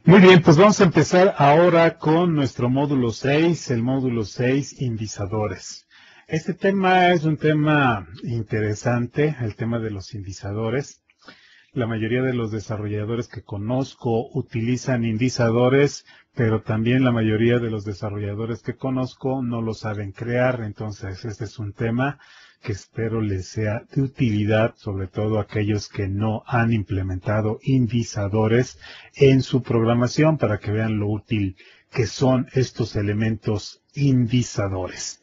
Muy bien, pues vamos a empezar ahora con nuestro módulo 6, el módulo 6, indizadores. Este tema es un tema interesante, el tema de los indizadores. La mayoría de los desarrolladores que conozco utilizan indizadores, pero también la mayoría de los desarrolladores que conozco no lo saben crear. Entonces, este es un tema que espero les sea de utilidad, sobre todo a aquellos que no han implementado indizadores en su programación, para que vean lo útil que son estos elementos indizadores.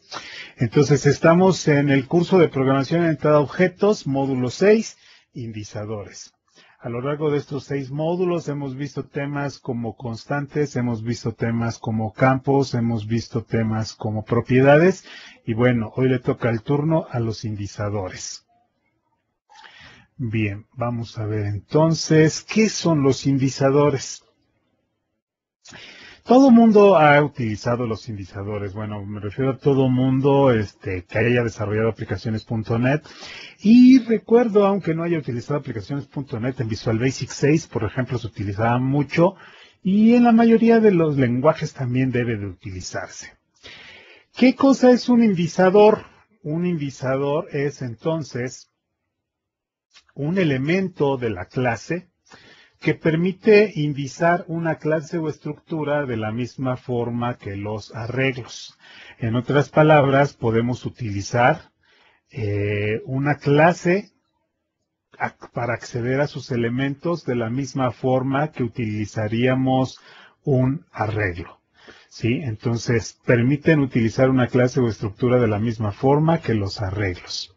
Entonces, estamos en el curso de programación orientada a objetos, módulo 6, indizadores. A lo largo de estos 6 módulos hemos visto temas como constantes, hemos visto temas como campos, hemos visto temas como propiedades y bueno, hoy le toca el turno a los indizadores. Bien, vamos a ver entonces, ¿qué son los indizadores? Todo mundo ha utilizado los indizadores. Bueno, me refiero a todo mundo que haya desarrollado aplicaciones.net. Y recuerdo, aunque no haya utilizado aplicaciones.net, en Visual Basic 6, por ejemplo, se utilizaba mucho. Y en la mayoría de los lenguajes también debe de utilizarse. ¿Qué cosa es un indizador? Un indizador es entonces un elemento de la clase que permite indizar una clase o estructura de la misma forma que los arreglos. En otras palabras, podemos utilizar una clase para acceder a sus elementos de la misma forma que utilizaríamos un arreglo. ¿Sí? Entonces, permiten utilizar una clase o estructura de la misma forma que los arreglos.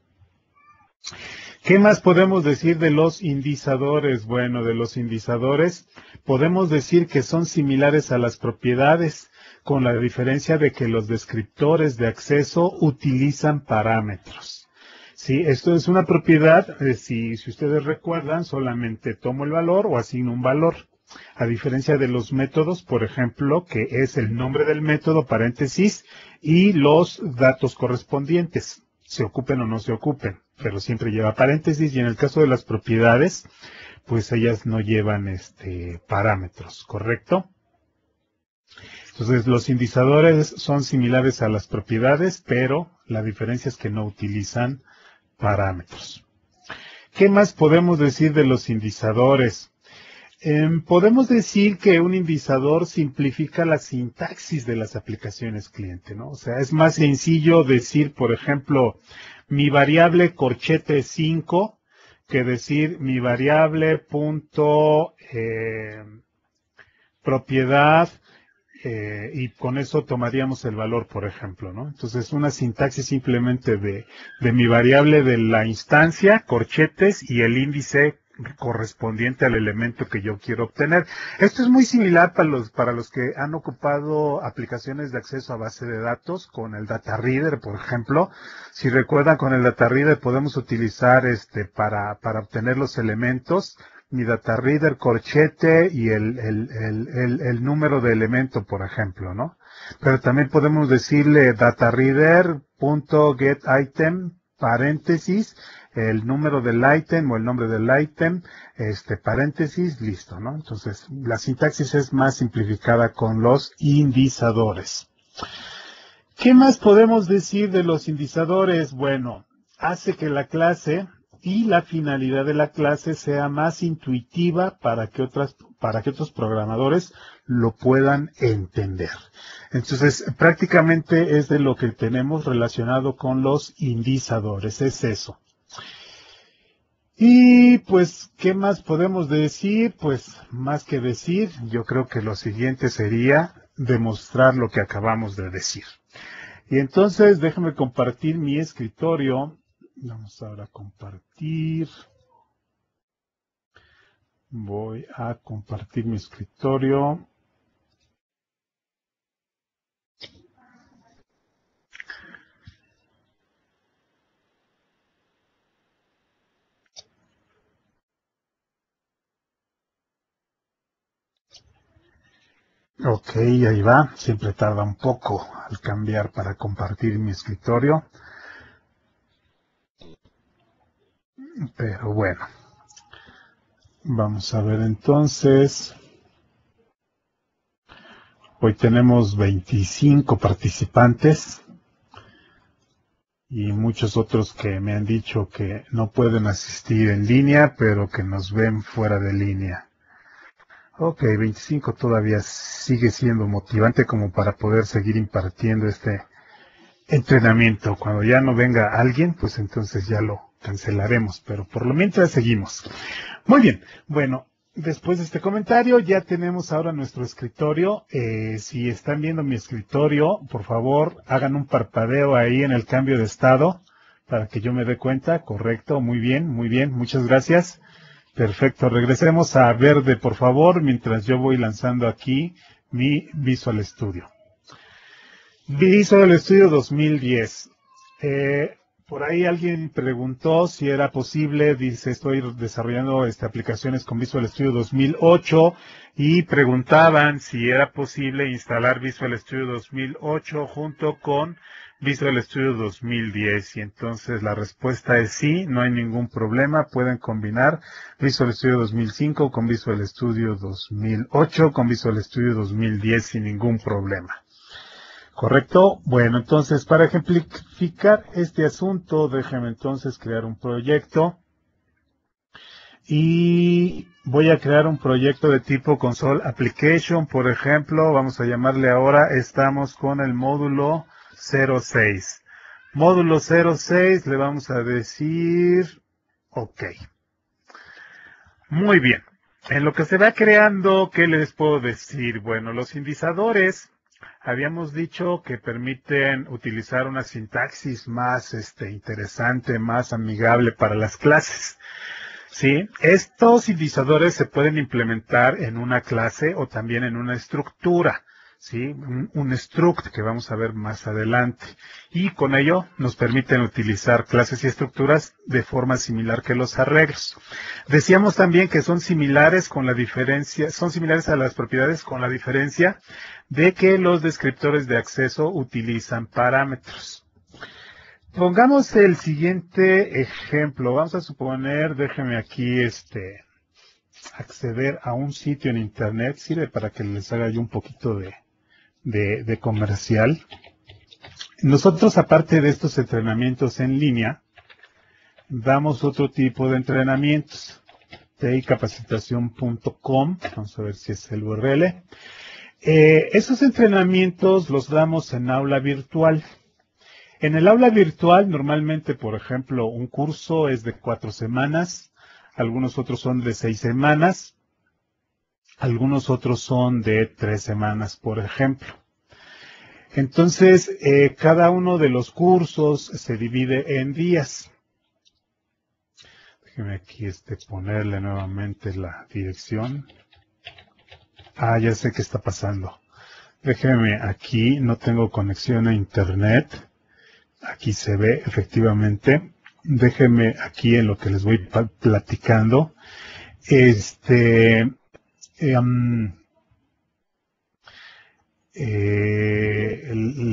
¿Qué más podemos decir de los indizadores? Bueno, de los indizadores podemos decir que son similares a las propiedades, con la diferencia de que los descriptores de acceso utilizan parámetros. Sí, esto es una propiedad, si ustedes recuerdan, solamente tomo el valor o asigno un valor. A diferencia de los métodos, por ejemplo, que es el nombre del método, paréntesis, y los datos correspondientes, se ocupen o no se ocupen, pero siempre lleva paréntesis, y en el caso de las propiedades, pues ellas no llevan parámetros, ¿correcto? Entonces, los indizadores son similares a las propiedades, pero la diferencia es que no utilizan parámetros. ¿Qué más podemos decir de los indizadores? Podemos decir que un indizador simplifica la sintaxis de las aplicaciones cliente, ¿no? O sea, es más sencillo decir, por ejemplo, mi variable corchete 5 que decir mi variable punto propiedad y con eso tomaríamos el valor, por ejemplo, ¿no? Entonces, una sintaxis simplemente de mi variable de la instancia, corchetes, y el índice correspondiente al elemento que yo quiero obtener. Esto es muy similar para los que han ocupado aplicaciones de acceso a base de datos con el Data Reader, por ejemplo. Si recuerdan, con el Data Reader podemos utilizar para obtener los elementos, mi data reader corchete y el número de elemento, por ejemplo, ¿no? Pero también podemos decirle data reader.getItem, paréntesis, el número del ítem o el nombre del ítem, paréntesis, listo, ¿no? Entonces, la sintaxis es más simplificada con los indizadores. ¿Qué más podemos decir de los indizadores? Bueno, hace que la clase y la finalidad de la clase sea más intuitiva para que otros programadores lo puedan entender. Entonces, prácticamente es de lo que tenemos relacionado con los indizadores, es eso. Y pues, ¿qué más podemos decir? Pues, más que decir, yo creo que lo siguiente sería demostrar lo que acabamos de decir. Y entonces, déjame compartir mi escritorio. Vamos ahora a compartir. Voy a compartir mi escritorio. Ok, ahí va. Siempre tarda un poco al cambiar para compartir mi escritorio. Pero bueno. Vamos a ver entonces. Hoy tenemos 25 participantes y muchos otros que me han dicho que no pueden asistir en línea, pero que nos ven fuera de línea. Ok, 25 todavía sigue siendo motivante como para poder seguir impartiendo este entrenamiento. Cuando ya no venga alguien, pues entonces ya lo cancelaremos, pero por lo mientras seguimos. Muy bien, bueno, después de este comentario ya tenemos ahora nuestro escritorio. Si están viendo mi escritorio, por favor hagan un parpadeo ahí en el cambio de estado para que yo me dé cuenta. Correcto, muy bien, muchas gracias. Perfecto, regresemos a verde, por favor, mientras yo voy lanzando aquí mi Visual Studio. Visual Studio 2010. Por ahí alguien preguntó si era posible, dice, estoy desarrollando aplicaciones con Visual Studio 2008 y preguntaban si era posible instalar Visual Studio 2008 junto con Visual Studio 2010. Y entonces la respuesta es sí, no hay ningún problema, pueden combinar Visual Studio 2005 con Visual Studio 2008 con Visual Studio 2010 sin ningún problema. ¿Correcto? Bueno, entonces para ejemplificar este asunto, déjenme entonces crear un proyecto. Y voy a crear un proyecto de tipo Console Application, por ejemplo, vamos a llamarle ahora, estamos con el módulo 06. Módulo 06 le vamos a decir, ok. Muy bien. En lo que se va creando, ¿qué les puedo decir? Bueno, los indizadores, habíamos dicho que permiten utilizar una sintaxis más interesante, más amigable para las clases. ¿Sí? Estos indizadores se pueden implementar en una clase o también en una estructura, ¿sí? Un struct que vamos a ver más adelante. Y con ello nos permiten utilizar clases y estructuras de forma similar que los arreglos. Decíamos también que son similares con la diferencia, son similares a las propiedades con la diferencia de que los descriptores de acceso utilizan parámetros. Pongamos el siguiente ejemplo. Vamos a suponer, déjenme aquí acceder a un sitio en internet. Sirve para que les haga yo un poquito de comercial. Nosotros, aparte de estos entrenamientos en línea, damos otro tipo de entrenamientos. ticapacitacion.com. Vamos a ver si es el URL. Esos entrenamientos los damos en aula virtual. En el aula virtual, normalmente, por ejemplo, un curso es de 4 semanas, algunos otros son de 6 semanas, algunos otros son de 3 semanas, por ejemplo. Entonces, cada uno de los cursos se divide en días. Déjenme aquí ponerle nuevamente la dirección. Ah, ya sé qué está pasando. Déjenme aquí, no tengo conexión a internet. Aquí se ve efectivamente. Déjenme aquí en lo que les voy platicando. Les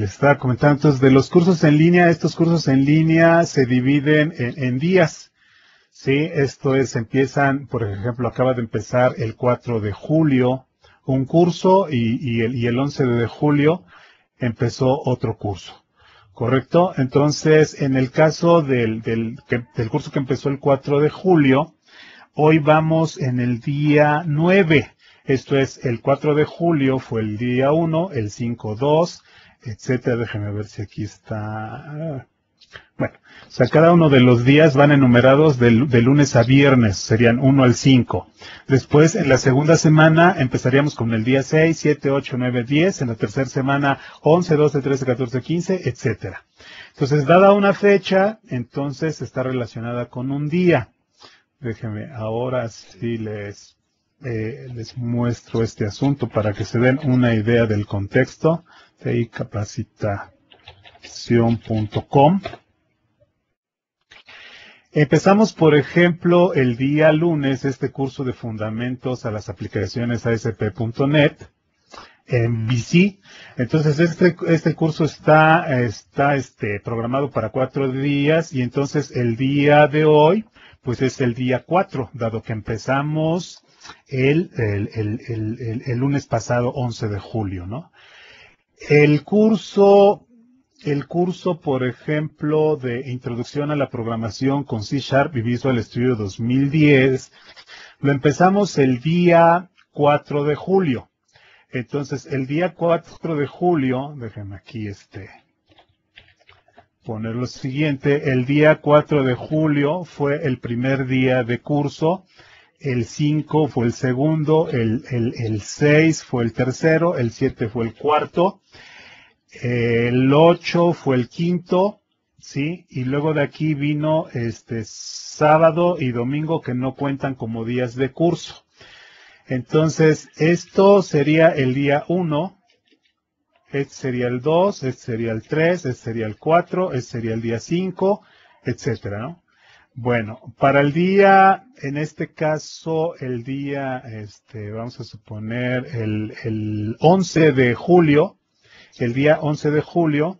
estaba comentando entonces de los cursos en línea. Estos cursos en línea se dividen en días. Sí, esto es, empiezan, por ejemplo, acaba de empezar el 4 de julio un curso y el 11 de julio empezó otro curso. ¿Correcto? Entonces, en el caso del curso que empezó el 4 de julio, hoy vamos en el día 9. Esto es, el 4 de julio fue el día 1, el 5, 2, etcétera. Déjenme ver si aquí está. Bueno, o sea, cada uno de los días van enumerados de lunes a viernes, serían 1 al 5. Después, en la segunda semana, empezaríamos con el día 6, 7, 8, 9, 10. En la tercera semana, 11, 12, 13, 14, 15, etcétera. Entonces, dada una fecha, entonces está relacionada con un día. Déjenme, ahora sí les muestro este asunto para que se den una idea del contexto. ticapacitacion.com. Empezamos, por ejemplo, el día lunes este curso de fundamentos a las aplicaciones ASP.NET en VC. Entonces, este curso está programado para 4 días y entonces el día de hoy, pues es el día 4, dado que empezamos el lunes pasado, 11 de julio, ¿no? El curso, por ejemplo, de Introducción a la Programación con C# y Visual Studio 2010, lo empezamos el día 4 de julio. Entonces, el día 4 de julio, déjenme aquí poner lo siguiente, el día 4 de julio fue el primer día de curso, el 5 fue el segundo, el 6 fue el tercero, el 7 fue el cuarto, el 8 fue el quinto, ¿sí? Y luego de aquí vino sábado y domingo que no cuentan como días de curso. Entonces, esto sería el día 1, este sería el 2, este sería el 3, este sería el 4, este sería el día 5, etcétera, ¿no? Bueno, para el día, en este caso, el día, vamos a suponer el 11 de julio, el día 11 de julio,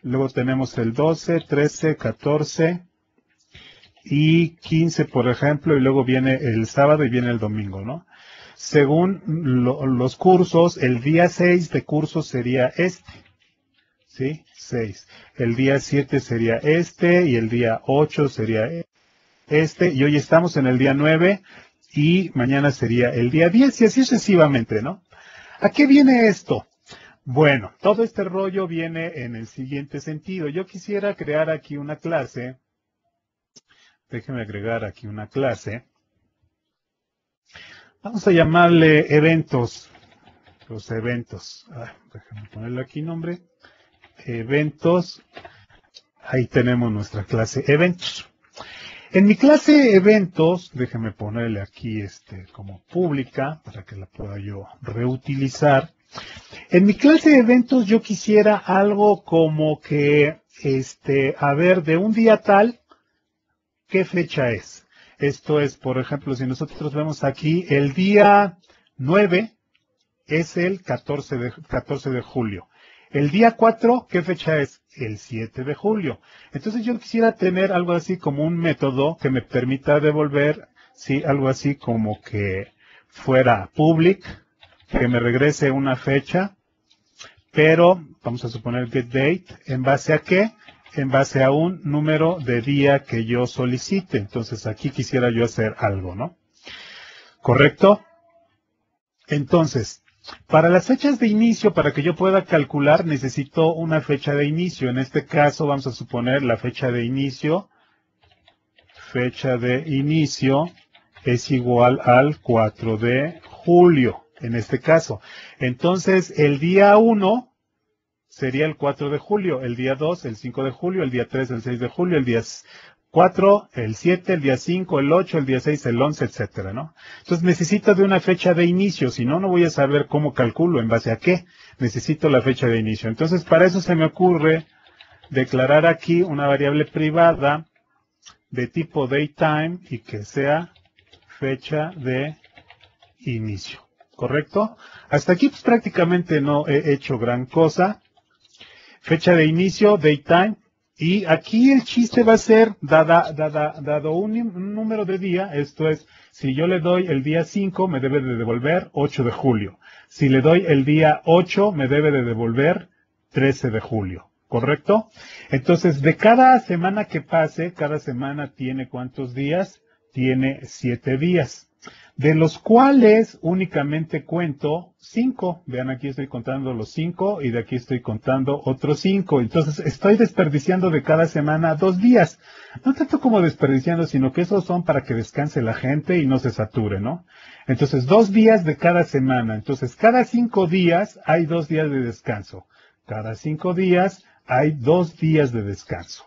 luego tenemos el 12, 13, 14 y 15, por ejemplo, y luego viene el sábado y viene el domingo, ¿no? Según los cursos, el día 6 de curso sería ¿sí? 6. El día 7 sería y el día 8 sería y hoy estamos en el día 9 y mañana sería el día 10 y así sucesivamente, ¿no? ¿A qué viene esto? Bueno, todo este rollo viene en el siguiente sentido. Yo quisiera crear aquí una clase. Déjenme agregar aquí una clase. Vamos a llamarle eventos. Los eventos. Déjenme ponerle aquí nombre. Eventos. Ahí tenemos nuestra clase eventos. En mi clase eventos, déjenme ponerle aquí como pública para que la pueda yo reutilizar. En mi clase de eventos yo quisiera algo como que, a ver, de un día tal, ¿qué fecha es? Esto es, por ejemplo, si nosotros vemos aquí, el día 9 es el 14 de julio. El día 4, ¿qué fecha es? El 7 de julio. Entonces yo quisiera tener algo así como un método que me permita devolver, sí, algo así como que fuera public, que me regrese una fecha, pero vamos a suponer getDate, ¿en base a qué? En base a un número de día que yo solicite. Entonces aquí quisiera yo hacer algo, ¿no? ¿Correcto? Entonces, para las fechas de inicio, para que yo pueda calcular, necesito una fecha de inicio. En este caso vamos a suponer la fecha de inicio. Fecha de inicio es igual al 4 de julio. En este caso. Entonces, el día 1 sería el 4 de julio, el día 2, el 5 de julio, el día 3, el 6 de julio, el día 4, el 7, el día 5, el 8, el día 6, el 11, etcétera, ¿no? Entonces, necesito de una fecha de inicio, si no, no voy a saber cómo calculo, en base a qué. Necesito la fecha de inicio. Entonces, para eso se me ocurre declarar aquí una variable privada de tipo datetime y que sea fecha de inicio. ¿Correcto? Hasta aquí pues prácticamente no he hecho gran cosa. Fecha de inicio, datetime. Y aquí el chiste va a ser, dado un número de día, esto es, si yo le doy el día 5, me debe de devolver 8 de julio. Si le doy el día 8, me debe de devolver 13 de julio. ¿Correcto? Entonces, de cada semana que pase, cada semana tiene ¿cuántos días? Tiene 7 días. De los cuales únicamente cuento 5. Vean, aquí estoy contando los 5 y de aquí estoy contando otros 5. Entonces, estoy desperdiciando de cada semana 2 días. No tanto como desperdiciando, sino que esos son para que descanse la gente y no se sature, ¿no? Entonces, 2 días de cada semana. Entonces, cada 5 días hay 2 días de descanso. Cada 5 días hay 2 días de descanso.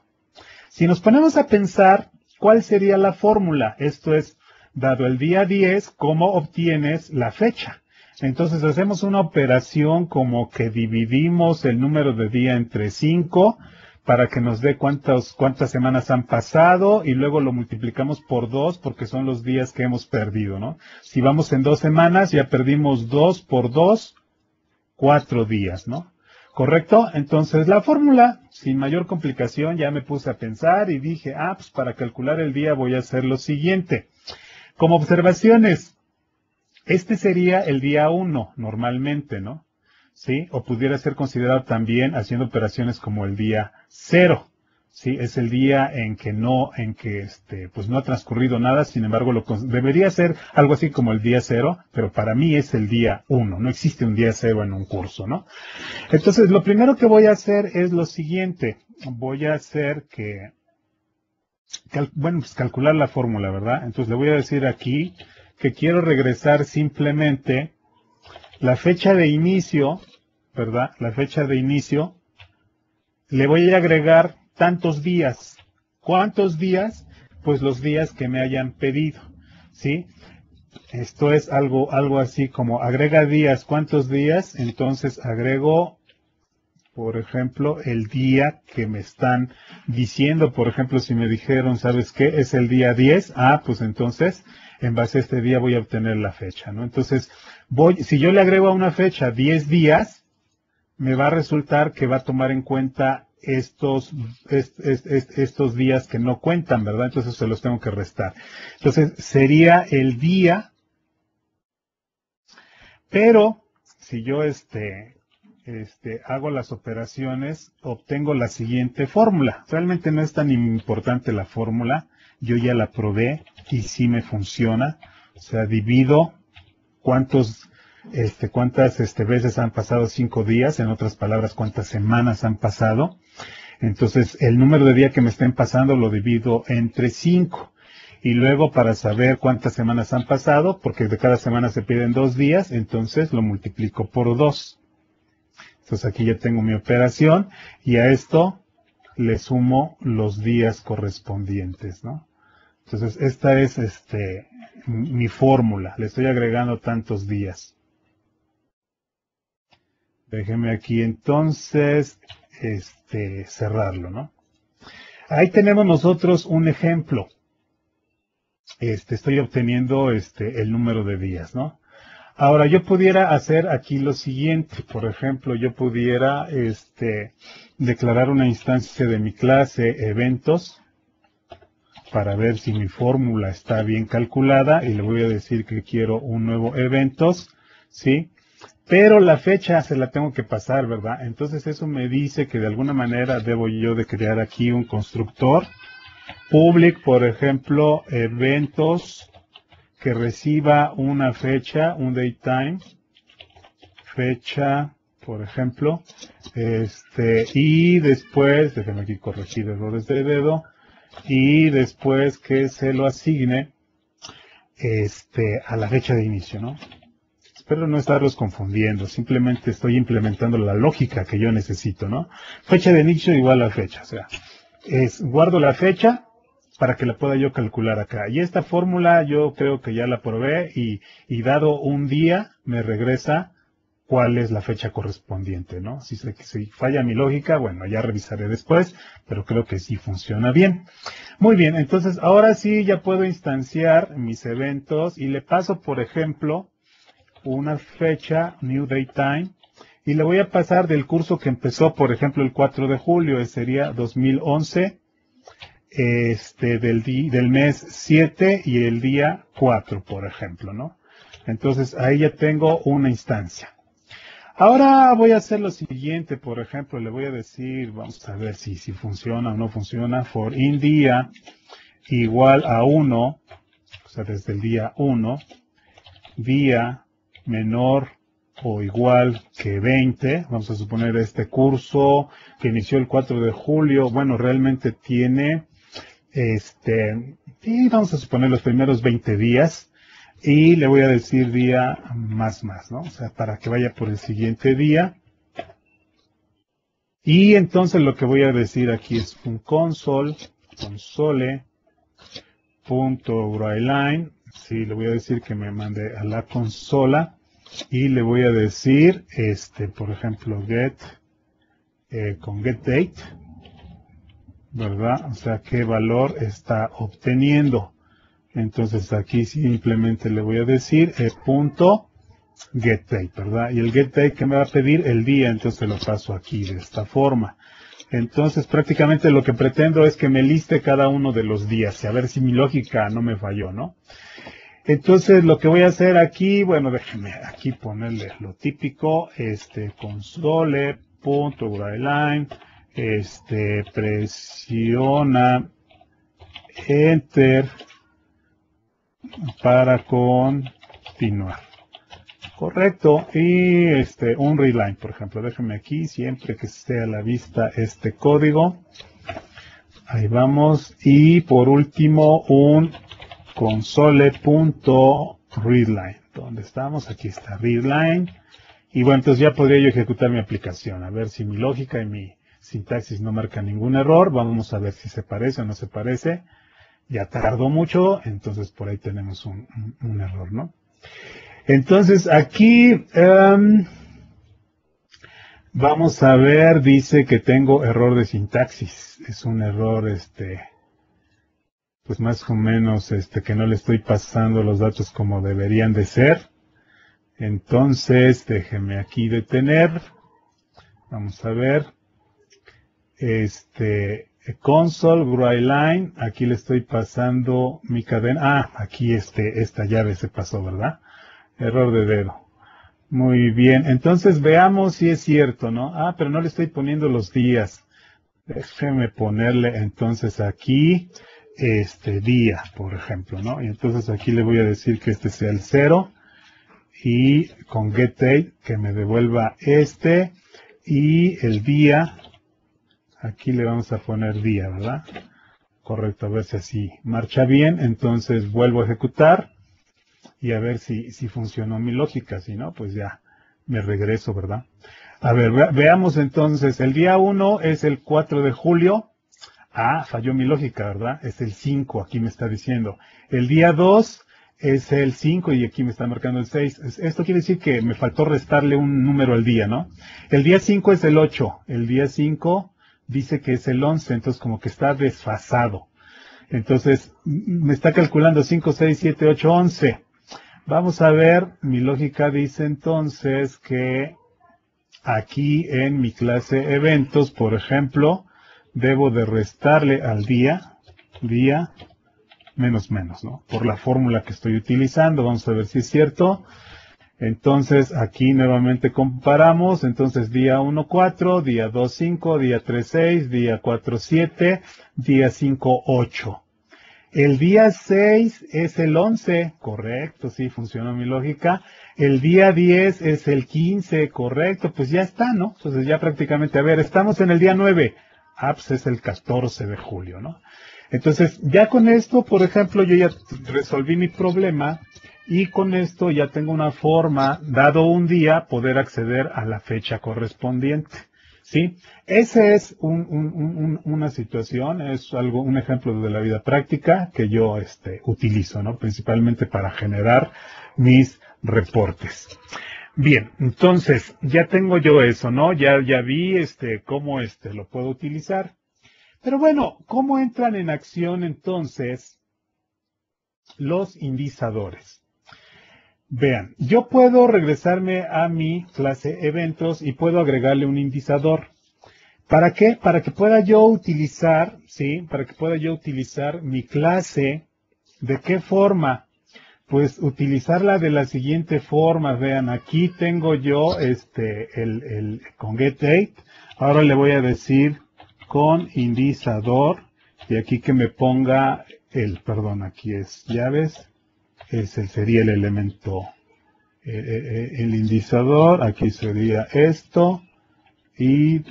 Si nos ponemos a pensar, ¿cuál sería la fórmula? Esto es, dado el día 10, ¿cómo obtienes la fecha? Entonces hacemos una operación como que dividimos el número de día entre 5 para que nos dé cuántas semanas han pasado y luego lo multiplicamos por 2 porque son los días que hemos perdido, ¿no? Si vamos en 2 semanas ya perdimos 2 por 2, 4 días, ¿no? ¿Correcto? Entonces la fórmula, sin mayor complicación, ya me puse a pensar y dije, pues para calcular el día voy a hacer lo siguiente. Como observaciones, Este sería el día 1 normalmente, ¿no? ¿Sí? O pudiera ser considerado también haciendo operaciones como el día 0. Sí, es el día en que pues no ha transcurrido nada, sin embargo, debería ser algo así como el día 0, pero para mí es el día 1, no existe un día 0 en un curso, ¿no? Entonces, lo primero que voy a hacer es lo siguiente, voy a hacer pues calcular la fórmula, ¿verdad? Entonces, le voy a decir aquí que quiero regresar simplemente la fecha de inicio, ¿verdad? La fecha de inicio, le voy a agregar tantos días. ¿Cuántos días? Pues los días que me hayan pedido, ¿sí? Esto es algo así como agrega días. ¿Cuántos días? Entonces agrego, por ejemplo, el día que me están diciendo. Por ejemplo, si me dijeron, ¿sabes qué? Es el día 10. Pues entonces, en base a este día voy a obtener la fecha, ¿no? Entonces, si yo le agrego a una fecha 10 días, me va a resultar que va a tomar en cuenta estos días que no cuentan, ¿verdad? Entonces se los tengo que restar. Entonces sería el día, pero si yo hago las operaciones, obtengo la siguiente fórmula. Realmente no es tan importante la fórmula, yo ya la probé y sí me funciona. O sea, divido cuántas veces han pasado 5 días, en otras palabras, cuántas semanas han pasado. Entonces, el número de días que me estén pasando lo divido entre 5. Y luego, para saber cuántas semanas han pasado, porque de cada semana se piden 2 días, entonces lo multiplico por 2. Entonces, aquí ya tengo mi operación y a esto le sumo los días correspondientes, ¿no? Entonces, esta es mi fórmula. Le estoy agregando tantos días. Déjeme aquí entonces cerrarlo, ¿no? Ahí tenemos nosotros un ejemplo. Estoy obteniendo el número de días, ¿no? Ahora, yo pudiera hacer aquí lo siguiente. Por ejemplo, yo pudiera declarar una instancia de mi clase eventos para ver si mi fórmula está bien calculada y le voy a decir que quiero un nuevo eventos, ¿sí? Pero la fecha se la tengo que pasar, ¿verdad? Entonces eso me dice que de alguna manera debo yo de crear aquí un constructor public, por ejemplo, eventos que reciba una fecha, un datetime, fecha, por ejemplo, y después, déjenme aquí corregir errores de dedo, y después que se lo asigne a la fecha de inicio, ¿no? Espero no estarlos confundiendo, simplemente estoy implementando la lógica que yo necesito, ¿no? Fecha de inicio igual a fecha, o sea, guardo la fecha para que la pueda yo calcular acá. Y esta fórmula yo creo que ya la probé y dado un día me regresa cuál es la fecha correspondiente, ¿no? Si falla mi lógica, bueno, ya revisaré después, pero creo que sí funciona bien. Muy bien, entonces ahora sí ya puedo instanciar mis eventos y le paso, por ejemplo, una fecha, new date time, y le voy a pasar del curso que empezó, por ejemplo, el 4 de julio, sería 2011, del mes 7 y el día 4, por ejemplo, ¿no? Entonces ahí ya tengo una instancia. Ahora voy a hacer lo siguiente, por ejemplo, le voy a decir, vamos a ver si funciona o no funciona, for in día igual a 1, o sea, desde el día 1, día menor o igual que 20, vamos a suponer este curso que inició el 4 de julio, bueno, realmente tiene, y vamos a suponer los primeros 20 días, y le voy a decir día más, ¿no? O sea, para que vaya por el siguiente día. Y entonces lo que voy a decir aquí es un console.writeline. Sí, le voy a decir que me mande a la consola. Y le voy a decir, por ejemplo, get, con getDate, ¿verdad? O sea, qué valor está obteniendo. Entonces aquí simplemente le voy a decir punto getDate, ¿verdad? Y el getDate que me va a pedir el día, entonces lo paso aquí de esta forma. Entonces prácticamente lo que pretendo es que me liste cada uno de los días y a ver si mi lógica no me falló, ¿no? Entonces, lo que voy a hacer aquí, bueno, déjenme aquí ponerle lo típico, console.writeline, presiona Enter para continuar. Correcto. Y un readline, por ejemplo. Déjenme aquí, siempre que esté a la vista este código. Ahí vamos. Y por último, un console.readline. ¿Dónde estamos? Aquí está readline. Y bueno, entonces ya podría yo ejecutar mi aplicación. A ver si mi lógica y mi sintaxis no marcan ningún error. Vamos a ver si se parece o no se parece. Ya tardó mucho, entonces por ahí tenemos un error, ¿no? Entonces aquí vamos a ver, dice que tengo error de sintaxis. Es un error, pues más o menos, que no le estoy pasando los datos como deberían de ser. Entonces, déjeme aquí detener. Vamos a ver. Console, writeline, aquí le estoy pasando mi cadena. Ah, aquí esta llave se pasó, ¿verdad? Error de dedo. Muy bien, entonces veamos si es cierto, ¿no? Ah, pero no le estoy poniendo los días. Déjeme ponerle entonces aquí, día, por ejemplo, ¿no? Y entonces aquí le voy a decir que este sea el 0 y con getDate que me devuelva y el día, aquí le vamos a poner día, ¿verdad? Correcto, a ver si así marcha bien, entonces vuelvo a ejecutar. Y a ver si funcionó mi lógica, si no, pues ya me regreso, ¿verdad? A ver, veamos entonces, el día 1 es el 4 de julio. Ah, falló mi lógica, ¿verdad? Es el 5, aquí me está diciendo. El día 2 es el 5 y aquí me está marcando el 6. Esto quiere decir que me faltó restarle un número al día, ¿no? El día 5 es el 8. El día 5 dice que es el 11, entonces como que está desfasado. Entonces, me está calculando 5, 6, 7, 8, 11. Vamos a ver, mi lógica dice entonces que aquí en mi clase eventos, por ejemplo, debo de restarle al día menos, ¿no? Por la fórmula que estoy utilizando, vamos a ver si es cierto. Entonces, aquí nuevamente comparamos, entonces día 1, 4, día 2, 5, día 3, 6, día 4, 7, día 5, 8. El día 6 es el 11, correcto, sí, funcionó mi lógica. El día 10 es el 15, correcto, pues ya está, ¿no? Entonces ya prácticamente, a ver, estamos en el día 9, pues es el 14 de julio, ¿no? Entonces, ya con esto, por ejemplo, yo ya resolví mi problema y con esto ya tengo una forma, dado un día, poder acceder a la fecha correspondiente. ¿Sí? Ese es una situación, es un ejemplo de la vida práctica que yo utilizo, ¿no? Principalmente para generar mis reportes. Bien, entonces, ya tengo yo eso, ¿no? Ya vi cómo lo puedo utilizar. Pero bueno, ¿cómo entran en acción entonces los indizadores? Vean, yo puedo regresarme a mi clase eventos y puedo agregarle un indizador. ¿Para qué? Para que pueda yo utilizar, ¿sí? Para que pueda yo utilizar mi clase. ¿De qué forma? Pues utilizarla de la siguiente forma. Vean, aquí tengo yo con getDate. Ahora le voy a decir con indizador. Y aquí que me ponga aquí es llaves. Sería el elemento, el indizador, aquí sería esto, y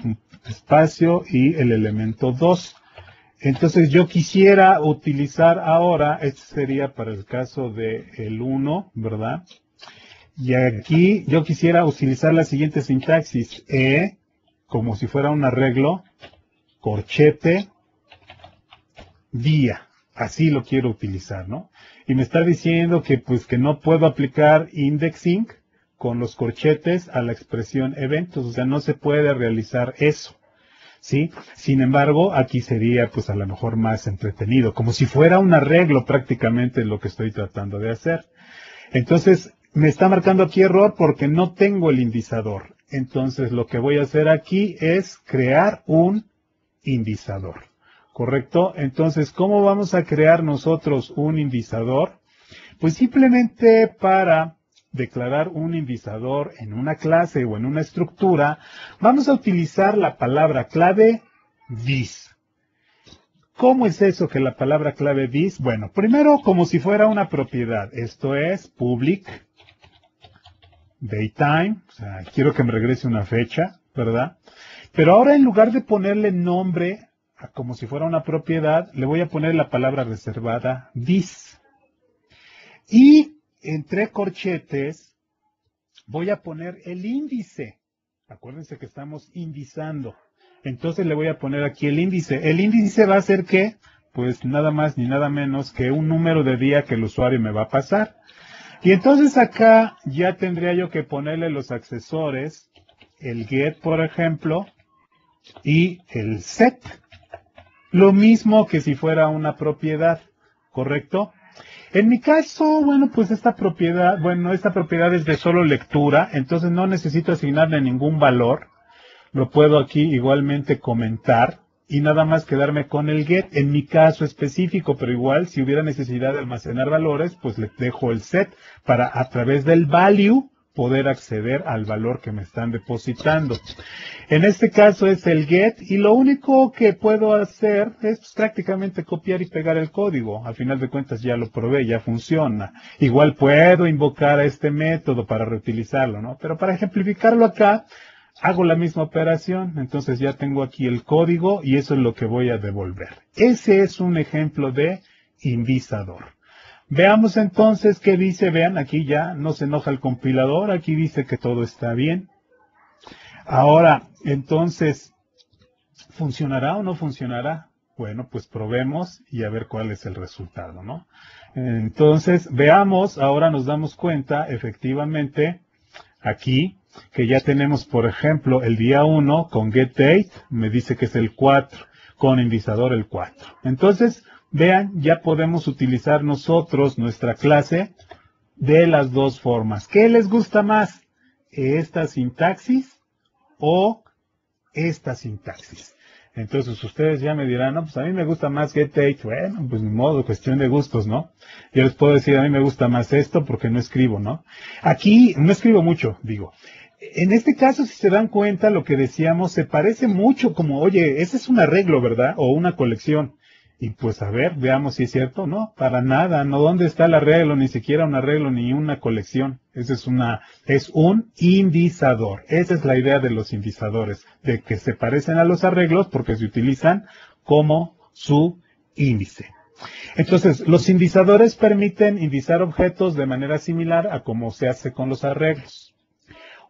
espacio, y el elemento 2. Entonces yo quisiera utilizar ahora, este sería para el caso del 1, ¿verdad? Y aquí yo quisiera utilizar la siguiente sintaxis, como si fuera un arreglo, corchete, día. Así lo quiero utilizar, ¿no? Y me está diciendo que pues que no puedo aplicar indexing con los corchetes a la expresión eventos, o sea, no se puede realizar eso, ¿sí? Sin embargo, aquí sería pues a lo mejor más entretenido, como si fuera un arreglo prácticamente lo que estoy tratando de hacer. Entonces, me está marcando aquí error porque no tengo el indizador. Entonces, lo que voy a hacer aquí es crear un indizador. ¿Correcto? Entonces, ¿cómo vamos a crear nosotros un indizador? Pues simplemente para declarar un indizador en una clase o en una estructura, vamos a utilizar la palabra clave this. ¿Cómo es eso que la palabra clave this? Bueno, primero como si fuera una propiedad. Esto es public daytime. O sea, quiero que me regrese una fecha, ¿verdad? Pero ahora en lugar de ponerle nombre como si fuera una propiedad, le voy a poner la palabra reservada this. Y entre corchetes voy a poner el índice. Acuérdense que estamos indizando. Entonces le voy a poner aquí el índice. El índice va a ser ¿qué? Pues nada más ni nada menos que un número de día que el usuario me va a pasar. Y entonces acá ya tendría yo que ponerle los accesores, el get, por ejemplo, y el set. Lo mismo que si fuera una propiedad, ¿correcto? En mi caso, bueno, pues esta propiedad es de solo lectura, entonces no necesito asignarle ningún valor. Lo puedo aquí igualmente comentar y nada más quedarme con el get en mi caso específico, pero igual si hubiera necesidad de almacenar valores, pues le dejo el set para a través del value poder acceder al valor que me están depositando. En este caso es el get y lo único que puedo hacer es prácticamente copiar y pegar el código. Al final de cuentas ya lo probé, ya funciona. Igual puedo invocar a este método para reutilizarlo, ¿no? Pero para ejemplificarlo acá, hago la misma operación. Entonces ya tengo aquí el código y eso es lo que voy a devolver. Ese es un ejemplo de indizador. Veamos entonces qué dice. Vean, aquí ya no se enoja el compilador. Aquí dice que todo está bien. Ahora, entonces, ¿funcionará o no funcionará? Bueno, pues probemos y a ver cuál es el resultado, ¿no? Entonces, veamos, ahora nos damos cuenta, efectivamente, aquí, que ya tenemos, por ejemplo, el día 1 con getDate, me dice que es el 4, con indizador el 4. Entonces, vean, ya podemos utilizar nosotros nuestra clase de las dos formas. ¿Qué les gusta más? ¿Esta sintaxis o esta sintaxis? Entonces ustedes ya me dirán, no, pues a mí me gusta más getDate. Bueno, pues ni modo, cuestión de gustos, ¿no? Yo les puedo decir, a mí me gusta más esto porque no escribo, ¿no? Aquí no escribo mucho, digo. En este caso, si se dan cuenta, lo que decíamos se parece mucho como, oye, ese es un arreglo, ¿verdad? O una colección. Y pues a ver, veamos si es cierto. No, para nada, no. ¿Dónde está el arreglo? Ni siquiera un arreglo, ni una colección. Ese es un indizador. Esa es la idea de los indizadores, de que se parecen a los arreglos porque se utilizan como su índice. Entonces, los indizadores permiten indizar objetos de manera similar a como se hace con los arreglos.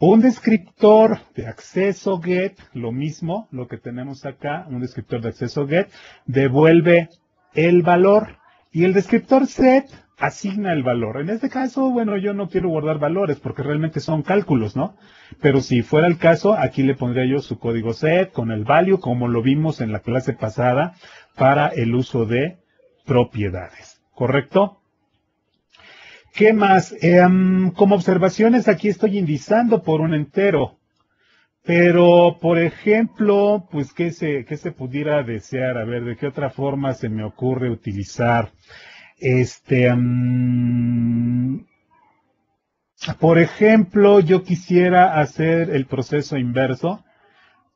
Un descriptor de acceso get, lo mismo, lo que tenemos acá, un descriptor de acceso get, devuelve el valor y el descriptor set asigna el valor. En este caso, bueno, yo no quiero guardar valores porque realmente son cálculos, ¿no? Pero si fuera el caso, aquí le pondría yo su código set con el value, como lo vimos en la clase pasada, para el uso de propiedades, ¿correcto? ¿Qué más? Como observaciones, aquí estoy indizando por un entero. Pero, por ejemplo, pues, ¿qué se pudiera desear? A ver, ¿de qué otra forma se me ocurre utilizar? Por ejemplo, yo quisiera hacer el proceso inverso.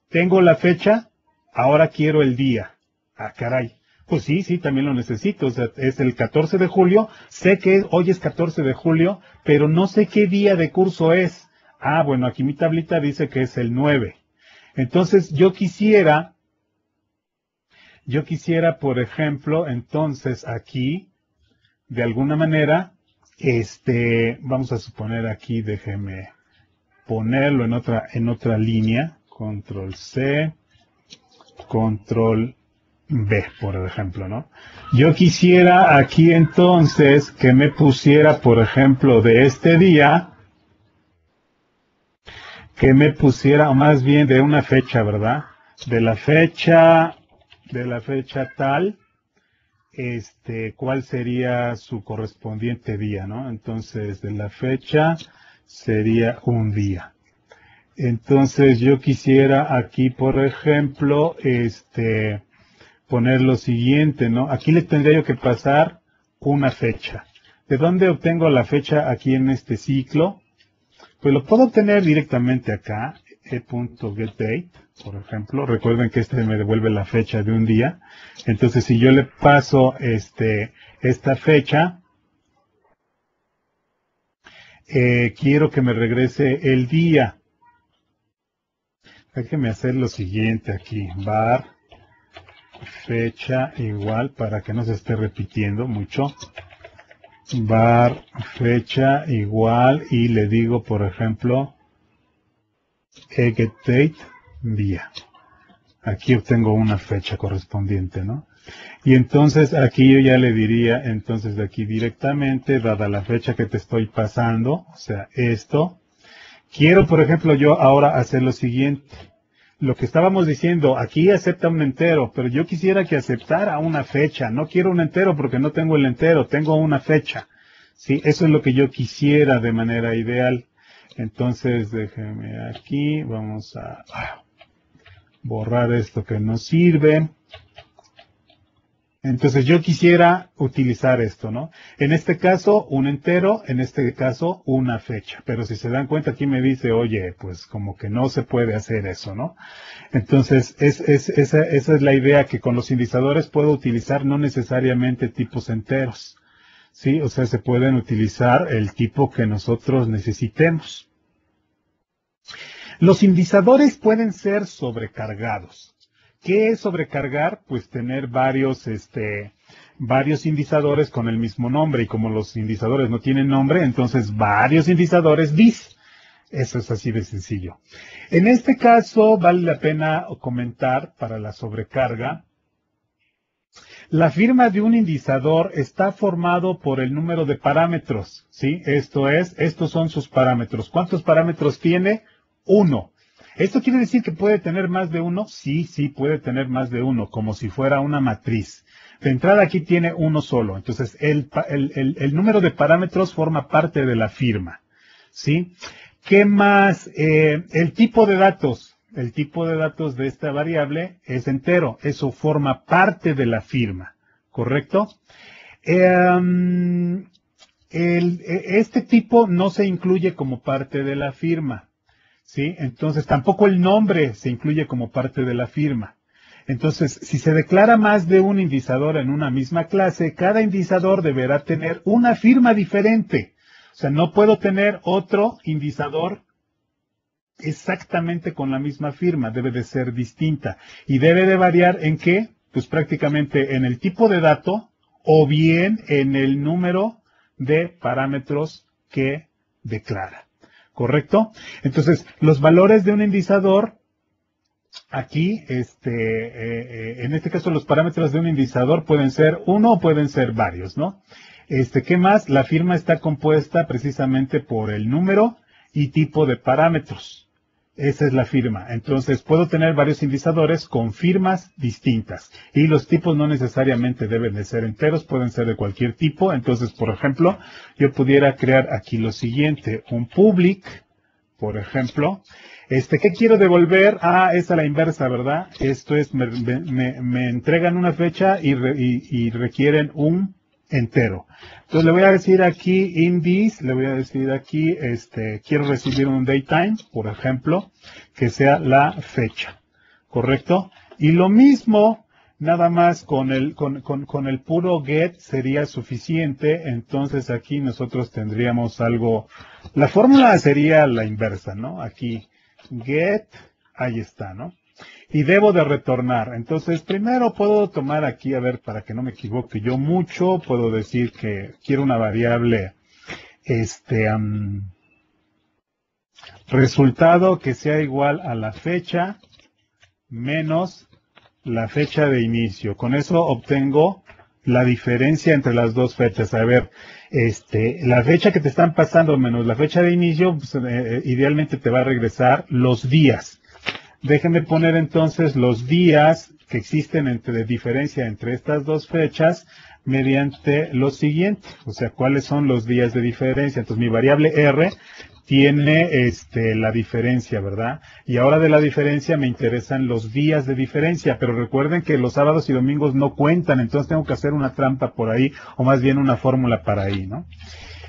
Tengo la fecha, ahora quiero el día. Ah, caray. Pues sí, también lo necesito. O sea, es el 14 de julio. Sé que hoy es 14 de julio, pero no sé qué día de curso es. Ah, bueno, aquí mi tablita dice que es el 9. Entonces, yo quisiera, por ejemplo, entonces aquí, de alguna manera, vamos a suponer aquí, déjeme ponerlo en otra línea. Control C, Control B, por ejemplo, ¿no? Yo quisiera aquí entonces que me pusiera, por ejemplo, de este día, que me pusiera, o más bien de una fecha, ¿verdad? De la fecha tal, ¿cuál sería su correspondiente día, ¿no? Entonces, de la fecha sería un día. Entonces, yo quisiera aquí, por ejemplo, poner lo siguiente, ¿no? Aquí le tendría yo que pasar una fecha. ¿De dónde obtengo la fecha aquí en este ciclo? Pues lo puedo obtener directamente acá, e.getDate, por ejemplo. Recuerden que este me devuelve la fecha de un día. Entonces, si yo le paso esta fecha, quiero que me regrese el día. Déjenme hacer lo siguiente aquí, var fecha igual, para que no se esté repitiendo mucho, var fecha igual, y le digo, por ejemplo, getDate día. Aquí obtengo una fecha correspondiente, ¿no? Y entonces aquí yo ya le diría, entonces de aquí directamente, dada la fecha que te estoy pasando, o sea, esto, quiero, por ejemplo, yo ahora hacer lo siguiente. Lo que estábamos diciendo, aquí acepta un entero, pero yo quisiera que aceptara una fecha. No quiero un entero porque no tengo el entero, tengo una fecha. ¿Sí? Eso es lo que yo quisiera de manera ideal. Entonces, déjeme aquí, vamos a borrar esto que no sirve. Entonces yo quisiera utilizar esto, ¿no? En este caso, un entero, en este caso, una fecha. Pero si se dan cuenta, aquí me dice, oye, pues como que no se puede hacer eso, ¿no? Entonces, esa es la idea, que con los indizadores puedo utilizar no necesariamente tipos enteros, ¿sí? O sea, se pueden utilizar el tipo que nosotros necesitemos. Los indizadores pueden ser sobrecargados. ¿Qué es sobrecargar? Pues tener varios indizadores con el mismo nombre, y como los indizadores no tienen nombre, entonces varios indizadores bis. Eso es así de sencillo. En este caso vale la pena comentar para la sobrecarga. La firma de un indizador está formado por el número de parámetros, ¿sí? Estos son sus parámetros. ¿Cuántos parámetros tiene? 1. ¿Esto quiere decir que puede tener más de uno? Sí, sí, puede tener más de uno, como si fuera una matriz. De entrada aquí tiene uno solo. Entonces, el número de parámetros forma parte de la firma, ¿sí? ¿Qué más? El tipo de datos. El tipo de datos de esta variable es entero. Eso forma parte de la firma, ¿correcto? Este tipo no se incluye como parte de la firma, ¿sí? Entonces, tampoco el nombre se incluye como parte de la firma. Entonces, si se declara más de un indizador en una misma clase, cada indizador deberá tener una firma diferente. O sea, no puedo tener otro indizador exactamente con la misma firma, debe de ser distinta. ¿Y debe de variar en qué? Pues prácticamente en el tipo de dato o bien en el número de parámetros que declara. ¿Correcto? Entonces, los valores de un indizador, aquí, en este caso, los parámetros de un indizador pueden ser uno o pueden ser varios, ¿no? ¿Qué más? La firma está compuesta precisamente por el número y tipo de parámetros. Esa es la firma. Entonces, puedo tener varios indizadores con firmas distintas. Y los tipos no necesariamente deben de ser enteros, pueden ser de cualquier tipo. Entonces, por ejemplo, yo pudiera crear aquí lo siguiente, un public, por ejemplo. ¿Qué quiero devolver? Ah, es a la inversa, ¿verdad? Esto es, me entregan una fecha y requieren un entero. Entonces le voy a decir aquí indice, le voy a decir aquí, quiero recibir un datetime, por ejemplo, que sea la fecha, ¿correcto? Y lo mismo, nada más con el puro get sería suficiente. Entonces aquí nosotros tendríamos algo, la fórmula sería la inversa, ¿no? Aquí get, ahí está, ¿no? Y debo de retornar. Entonces, primero puedo tomar aquí, a ver, para que no me equivoque yo mucho, puedo decir que quiero una variable, resultado que sea igual a la fecha menos la fecha de inicio. Con eso obtengo la diferencia entre las dos fechas. A ver, la fecha que te están pasando menos la fecha de inicio, pues, idealmente te va a regresar los días. Déjenme poner entonces los días que existen de diferencia entre estas dos fechas mediante lo siguiente. O sea, ¿cuáles son los días de diferencia? Entonces, mi variable R tiene la diferencia, ¿verdad? Y ahora de la diferencia me interesan los días de diferencia, pero recuerden que los sábados y domingos no cuentan, entonces tengo que hacer una trampa por ahí, o más bien una fórmula para ahí, ¿no?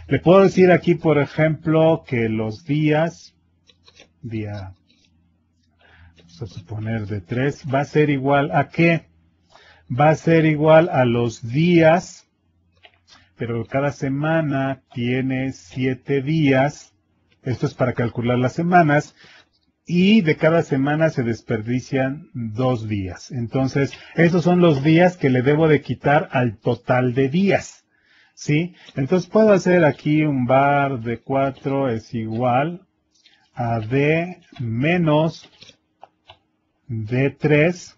Le puedo decir aquí, por ejemplo, que los días, vamos a suponer de 3, va a ser igual a ¿qué? Va a ser igual a los días, pero cada semana tiene 7 días, esto es para calcular las semanas, y de cada semana se desperdician 2 días. Entonces, esos son los días que le debo de quitar al total de días, ¿sí? Entonces puedo hacer aquí un var de 4 es igual a d menos d3,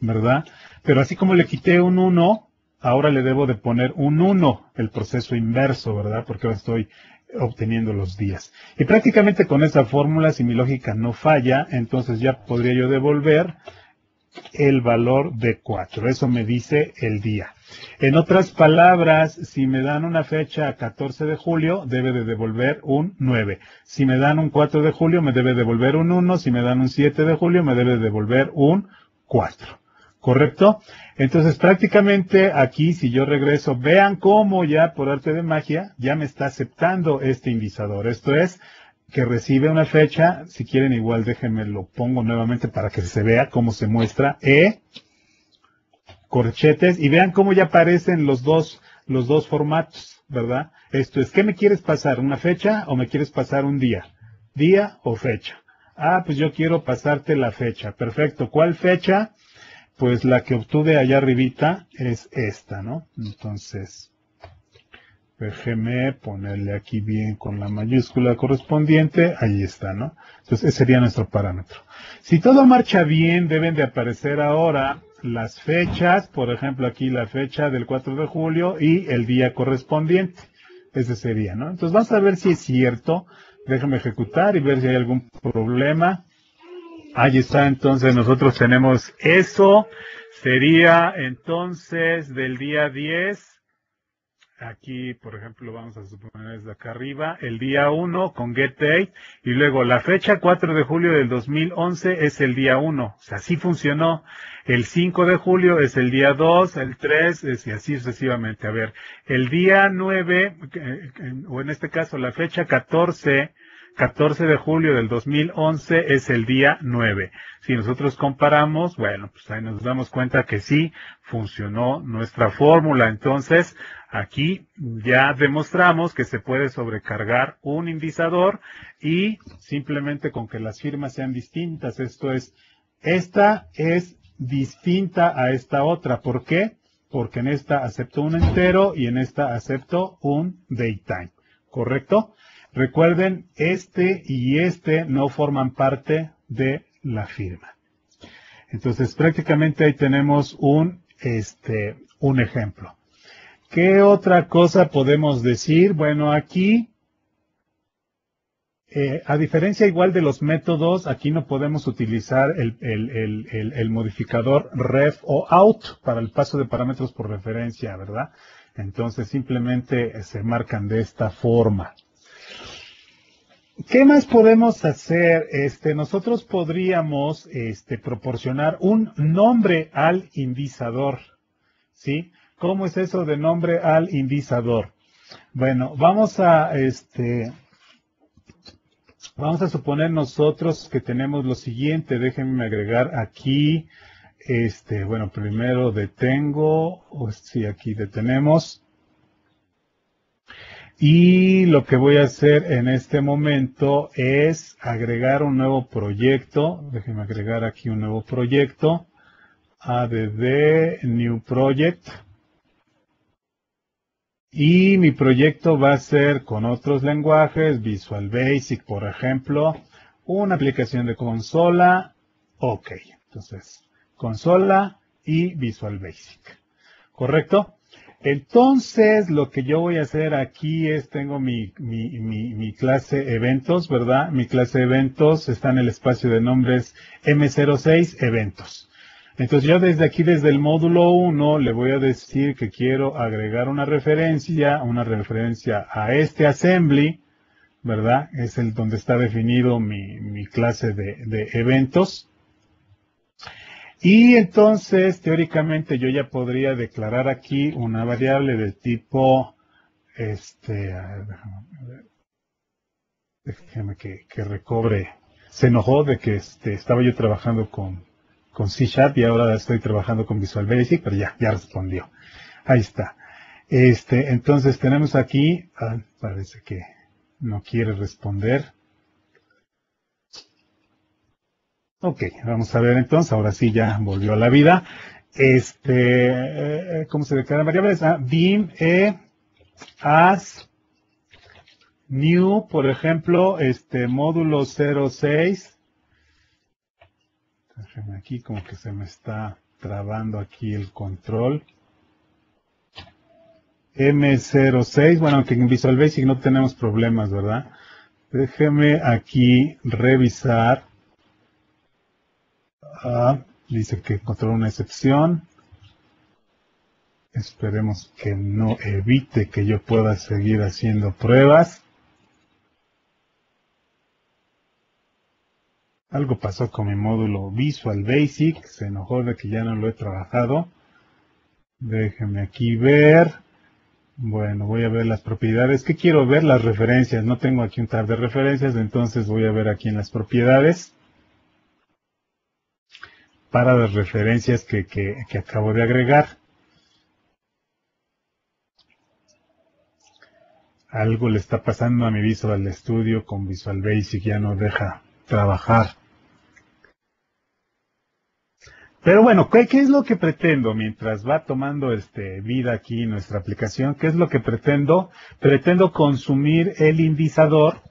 ¿verdad? Pero así como le quité un 1, ahora le debo de poner un 1, el proceso inverso, ¿verdad? Porque ahora estoy obteniendo los días. Y prácticamente con esta fórmula, si mi lógica no falla, entonces ya podría yo devolver el valor de 4. Eso me dice el día. En otras palabras, si me dan una fecha 14 de julio, debe de devolver un 9. Si me dan un 4 de julio, me debe devolver un 1. Si me dan un 7 de julio, me debe devolver un 4. ¿Correcto? Entonces prácticamente aquí si yo regreso, vean cómo ya por arte de magia ya me está aceptando este indizador. Esto es que recibe una fecha, si quieren igual déjenme lo pongo nuevamente para que se vea cómo se muestra, corchetes, y vean cómo ya aparecen los dos formatos, ¿verdad? Esto es, ¿qué me quieres pasar? ¿Una fecha o me quieres pasar un día? ¿Día o fecha? Ah, pues yo quiero pasarte la fecha. Perfecto. ¿Cuál fecha? Pues la que obtuve allá arribita es esta, ¿no? Entonces, déjeme ponerle aquí bien con la mayúscula correspondiente. Ahí está, ¿no? Entonces, ese sería nuestro parámetro. Si todo marcha bien, deben de aparecer ahora las fechas. Por ejemplo, aquí la fecha del 4 de julio y el día correspondiente. Ese sería, ¿no? Entonces, vamos a ver si es cierto. Déjame ejecutar y ver si hay algún problema. Ahí está, entonces nosotros tenemos eso, sería entonces del día 10, aquí por ejemplo vamos a suponer desde acá arriba, el día 1 con getDate, y luego la fecha 4 de julio del 2011 es el día 1, o sea, así funcionó, el 5 de julio es el día 2, el 3, y así sucesivamente. A ver, el día 9, o en este caso la fecha 14 de julio del 2011 es el día 9. Si nosotros comparamos, bueno, pues ahí nos damos cuenta que sí funcionó nuestra fórmula. Entonces, aquí ya demostramos que se puede sobrecargar un indizador y simplemente con que las firmas sean distintas. Esto es, esta es distinta a esta otra. ¿Por qué? Porque en esta acepto un entero y en esta acepto un datetime. ¿Correcto? Recuerden, este y este no forman parte de la firma. Entonces, prácticamente ahí tenemos un ejemplo. ¿Qué otra cosa podemos decir? Bueno, aquí, a diferencia igual de los métodos, aquí no podemos utilizar el modificador ref o out para el paso de parámetros por referencia, ¿verdad? Entonces, simplemente se marcan de esta forma. ¿Qué más podemos hacer? Nosotros podríamos proporcionar un nombre al indizador, ¿sí? ¿Cómo es eso de nombre al indizador? Bueno, vamos a suponer nosotros que tenemos lo siguiente. Déjenme agregar aquí, bueno, primero detengo, sí, aquí detenemos. Y lo que voy a hacer en este momento es agregar un nuevo proyecto. Déjenme agregar aquí un nuevo proyecto. Add New Project. Y mi proyecto va a ser con otros lenguajes, Visual Basic, por ejemplo, una aplicación de consola. Ok, entonces, consola y Visual Basic. ¿Correcto? Entonces, lo que yo voy a hacer aquí es, tengo mi clase eventos, ¿verdad? Mi clase eventos está en el espacio de nombres M06 eventos. Entonces, yo desde aquí, desde el módulo 1, le voy a decir que quiero agregar una referencia a este assembly, ¿verdad? Es el donde está definido mi clase de eventos. Y entonces, teóricamente, yo ya podría declarar aquí una variable de tipo, a ver, déjame que recobre. Se enojó de que estaba yo trabajando con C Sharp y ahora estoy trabajando con Visual Basic, pero ya respondió. Ahí está. Entonces tenemos aquí, parece que no quiere responder. Ok, vamos a ver entonces, ahora sí ya volvió a la vida. ¿Cómo se declaran variables? Beam, as, new, por ejemplo, módulo 06. Déjame aquí, como que se me está trabando aquí el control. M06, bueno, aunque en Visual Basic no tenemos problemas, ¿verdad? Déjeme aquí revisar. Dice que encontró una excepción. Esperemos que no evite que yo pueda seguir haciendo pruebas. Algo pasó con mi módulo Visual Basic. Se enojó de que ya no lo he trabajado. Déjeme aquí ver. Bueno, voy a ver las propiedades. ¿Qué quiero ver? Las referencias. No tengo aquí un tab de referencias, entonces voy a ver aquí en las propiedades para las referencias que acabo de agregar. Algo le está pasando a mi Visual Studio con Visual Basic, ya no deja trabajar. Pero bueno, ¿qué es lo que pretendo mientras va tomando vida aquí nuestra aplicación? ¿Qué es lo que pretendo? Pretendo consumir el indizador,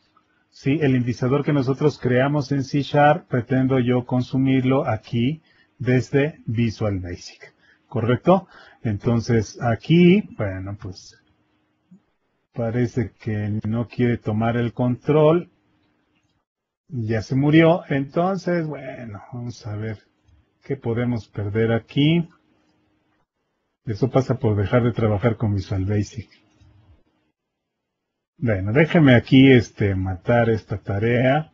¿sí? El indizador que nosotros creamos en C Sharp, pretendo yo consumirlo aquí desde Visual Basic, ¿correcto? Entonces aquí, bueno, pues parece que no quiere tomar el control, ya se murió, entonces, bueno, vamos a ver qué podemos perder aquí. Eso pasa por dejar de trabajar con Visual Basic. Bueno, déjeme aquí matar esta tarea.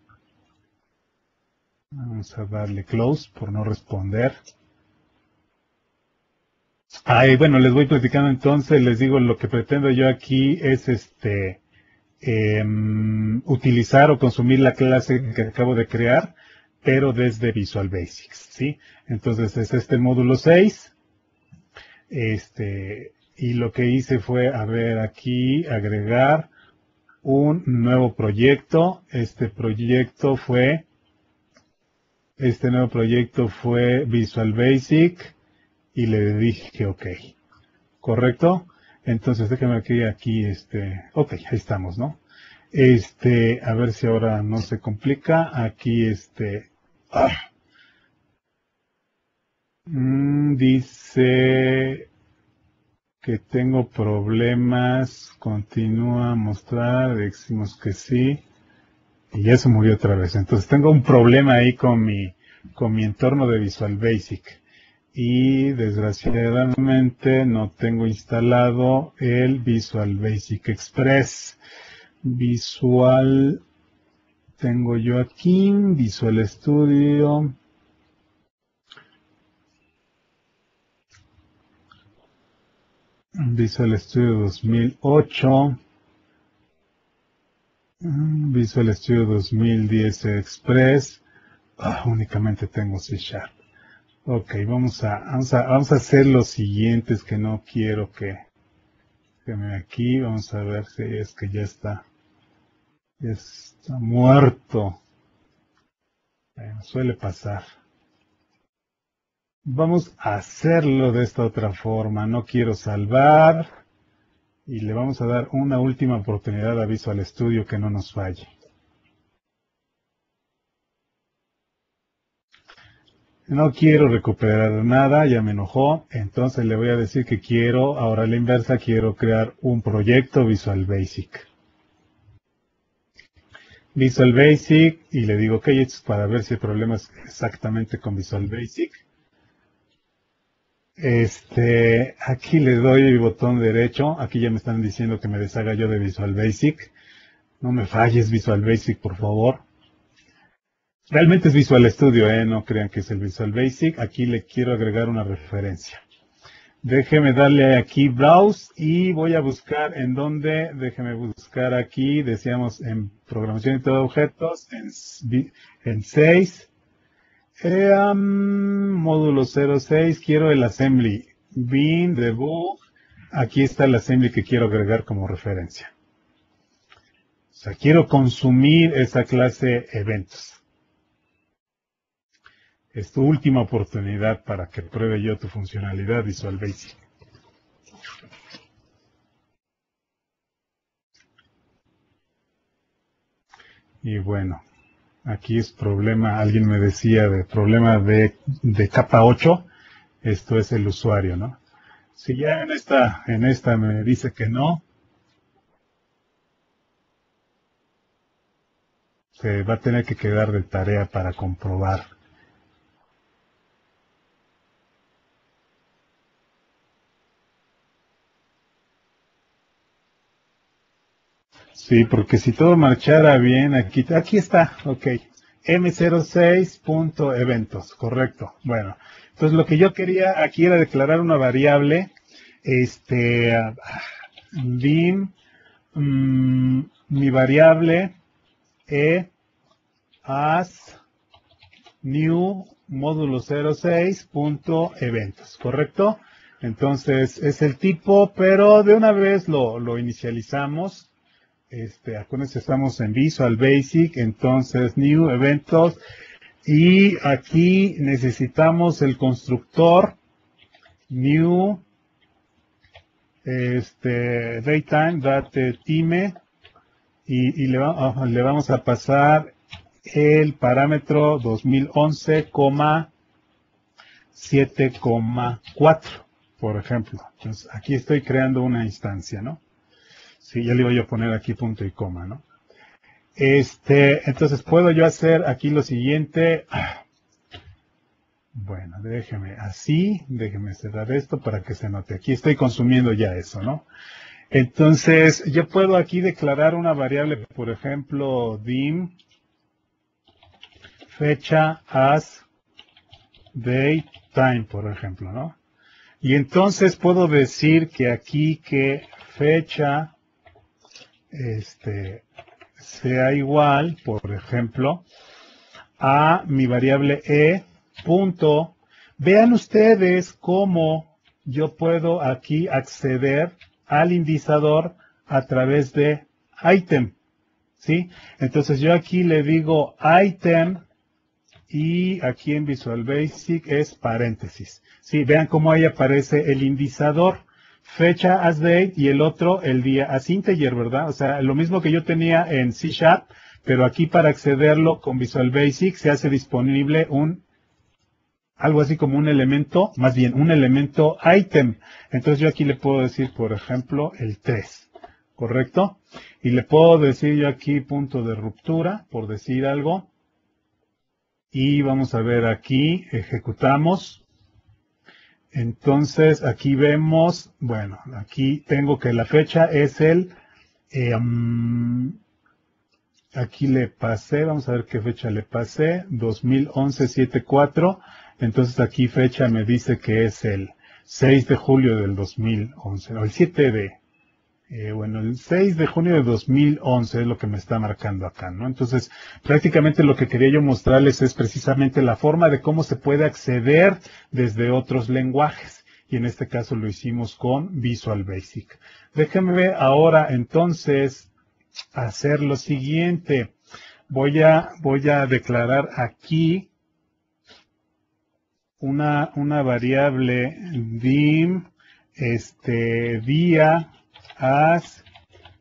Vamos a darle close por no responder. Bueno, les voy platicando entonces, les digo, lo que pretendo yo aquí es utilizar o consumir la clase que acabo de crear, pero desde Visual Basic, ¿sí? Entonces es este módulo 6. Y lo que hice fue, a ver, aquí agregar un nuevo proyecto. Este nuevo proyecto fue Visual Basic y le dije OK. ¿Correcto? Entonces déjame aquí, OK, ahí estamos, ¿no? A ver si ahora no se complica. Aquí, dice que tengo problemas, continúa a mostrar, decimos que sí, y ya se murió otra vez. Entonces tengo un problema ahí con mi entorno de Visual Basic. Y desgraciadamente no tengo instalado el Visual Basic Express. Tengo yo aquí, Visual Studio. Visual Studio 2008. Visual Studio 2010 Express. Únicamente tengo C Sharp. Ok, vamos a hacer los siguientes que no quiero que me aquí. Vamos a ver si es que ya está muerto. Suele pasar. Vamos a hacerlo de esta otra forma. No quiero salvar. Y le vamos a dar una última oportunidad a Visual Studio que no nos falle. No quiero recuperar nada, ya me enojó. Entonces le voy a decir que quiero, ahora a la inversa, quiero crear un proyecto Visual Basic. Visual Basic, y le digo, OK, esto es para ver si el problema es exactamente con Visual Basic. Aquí le doy el botón derecho. Aquí ya me están diciendo que me deshaga yo de Visual Basic. No me falles, Visual Basic, por favor. Realmente es Visual Studio, no crean que es el Visual Basic. Aquí le quiero agregar una referencia. Déjeme darle aquí Browse y voy a buscar en dónde. Déjeme buscar aquí, decíamos en programación y todo objetos, en 6, módulo 06, quiero el assembly, bin, debug, aquí está el assembly que quiero agregar como referencia. O sea, quiero consumir esa clase eventos. Es tu última oportunidad para que pruebe yo tu funcionalidad Visual Basic. Y bueno, aquí es problema, alguien me decía de problema de capa 8, esto es el usuario, ¿no? Si ya en esta me dice que no, se va a tener que quedar de tarea para comprobar. Sí, porque si todo marchara bien, aquí está, ok. M06.eventos, correcto. Bueno, entonces lo que yo quería aquí era declarar una variable, dim, mi variable as new módulo 06.eventos, ¿correcto? Entonces es el tipo, pero de una vez lo inicializamos. Acuérdense, estamos en Visual Basic, entonces New Eventos, y aquí necesitamos el constructor New Daytime, time, y le vamos a pasar el parámetro 2011,7,4, por ejemplo. Entonces aquí estoy creando una instancia, ¿no? Sí, ya le voy a poner aquí punto y coma, ¿no? Entonces puedo yo hacer aquí lo siguiente. Bueno, déjeme cerrar esto para que se note. Aquí estoy consumiendo ya eso, ¿no? Entonces, yo puedo aquí declarar una variable, por ejemplo, dim fecha as date time, por ejemplo, ¿no? Y entonces puedo decir que aquí que fecha sea igual, por ejemplo, a mi variable punto. Vean ustedes cómo yo puedo aquí acceder al indizador a través de item, ¿sí? Entonces yo aquí le digo item y aquí en Visual Basic es paréntesis, ¿sí? Vean cómo ahí aparece el indizador. Fecha as date y el otro el día as integer, ¿verdad? O sea, lo mismo que yo tenía en C#, pero aquí para accederlo con Visual Basic se hace disponible algo así como un elemento, más bien un elemento item. Entonces yo aquí le puedo decir, por ejemplo, el 3, ¿correcto? Y le puedo decir yo aquí punto de ruptura, por decir algo. Y vamos a ver aquí, ejecutamos. Entonces, aquí vemos, bueno, aquí tengo que la fecha es aquí le pasé, vamos a ver qué fecha le pasé, 2011-7-4. Entonces, aquí fecha me dice que es el 6 de julio del 2011, o el 7 el 6 de junio de 2011 es lo que me está marcando acá, ¿no? Entonces, prácticamente lo que quería yo mostrarles es precisamente la forma de cómo se puede acceder desde otros lenguajes. Y en este caso lo hicimos con Visual Basic. Déjenme ahora entonces hacer lo siguiente. Voy a declarar aquí una variable dim, día as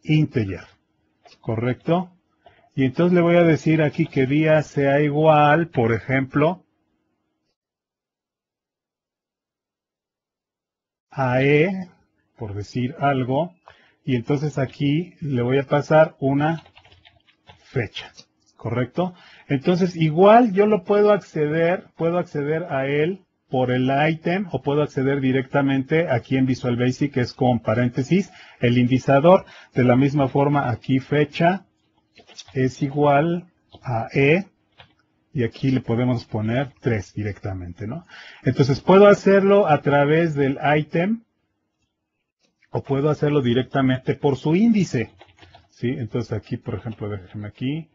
integer, ¿correcto? Y entonces le voy a decir aquí que día sea igual, por ejemplo, a por decir algo, y entonces aquí le voy a pasar una fecha, ¿correcto? Entonces igual yo lo puedo acceder a él por el item o puedo acceder directamente aquí en Visual Basic, que es con paréntesis, el indizador. De la misma forma aquí fecha es igual a E, y aquí le podemos poner 3 directamente, ¿no? Entonces puedo hacerlo a través del item, o puedo hacerlo directamente por su índice, ¿sí? Entonces aquí, por ejemplo, déjenme aquí,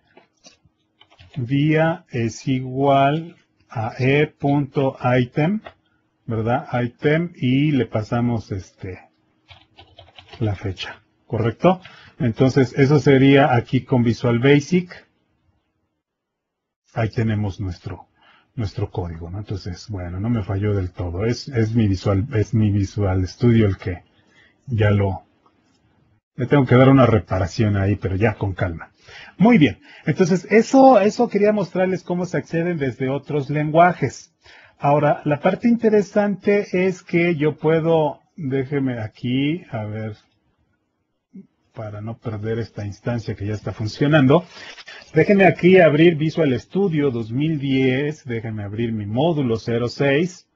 día es igual a e.item, ¿verdad? Item, y le pasamos la fecha, ¿correcto? Entonces, eso sería aquí con Visual Basic. Ahí tenemos nuestro código, ¿no? Entonces, bueno, no me falló del todo. Es mi Visual Studio el que ya le tengo que dar una reparación ahí, pero ya con calma. Muy bien. Entonces, eso quería mostrarles cómo se acceden desde otros lenguajes. Ahora, la parte interesante es que yo puedo, déjeme aquí, a ver, para no perder esta instancia que ya está funcionando. Déjenme aquí abrir Visual Studio 2010, déjenme abrir mi módulo 06.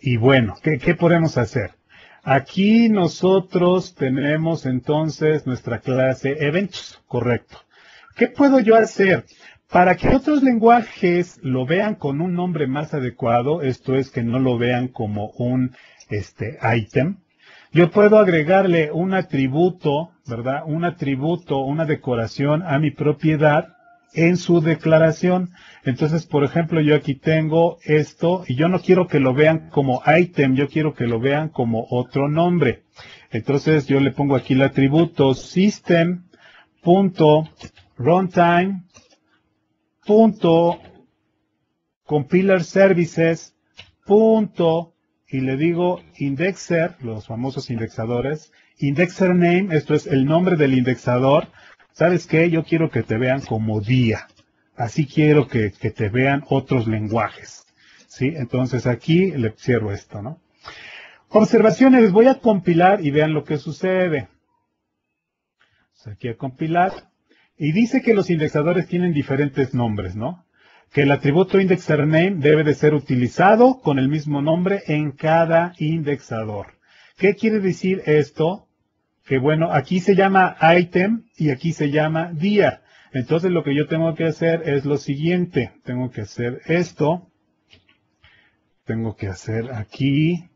Y bueno, ¿qué podemos hacer? Aquí nosotros tenemos entonces nuestra clase eventos, correcto. ¿Qué puedo yo hacer? Para que otros lenguajes lo vean con un nombre más adecuado, esto es que no lo vean como un item, yo puedo agregarle un atributo, ¿verdad? Un atributo, una decoración a mi propiedad en su declaración. Entonces, por ejemplo, yo aquí tengo esto y yo no quiero que lo vean como item, yo quiero que lo vean como otro nombre. Entonces, yo le pongo aquí el atributo system.runtime.compilerservices. Y le digo indexer, los famosos indexadores, indexer name, esto es el nombre del indexador. ¿Sabes qué? Yo quiero que te vean como día. Así quiero que te vean otros lenguajes. ¿Sí? Entonces aquí le cierro esto, ¿no? Observaciones, voy a compilar y vean lo que sucede. Aquí a compilar. Y dice que los indexadores tienen diferentes nombres, ¿no? Que el atributo indexerName debe de ser utilizado con el mismo nombre en cada indexador. ¿Qué quiere decir esto? Que bueno, aquí se llama item y aquí se llama día. Entonces lo que yo tengo que hacer es lo siguiente. Tengo que hacer esto. Tengo que hacer aquí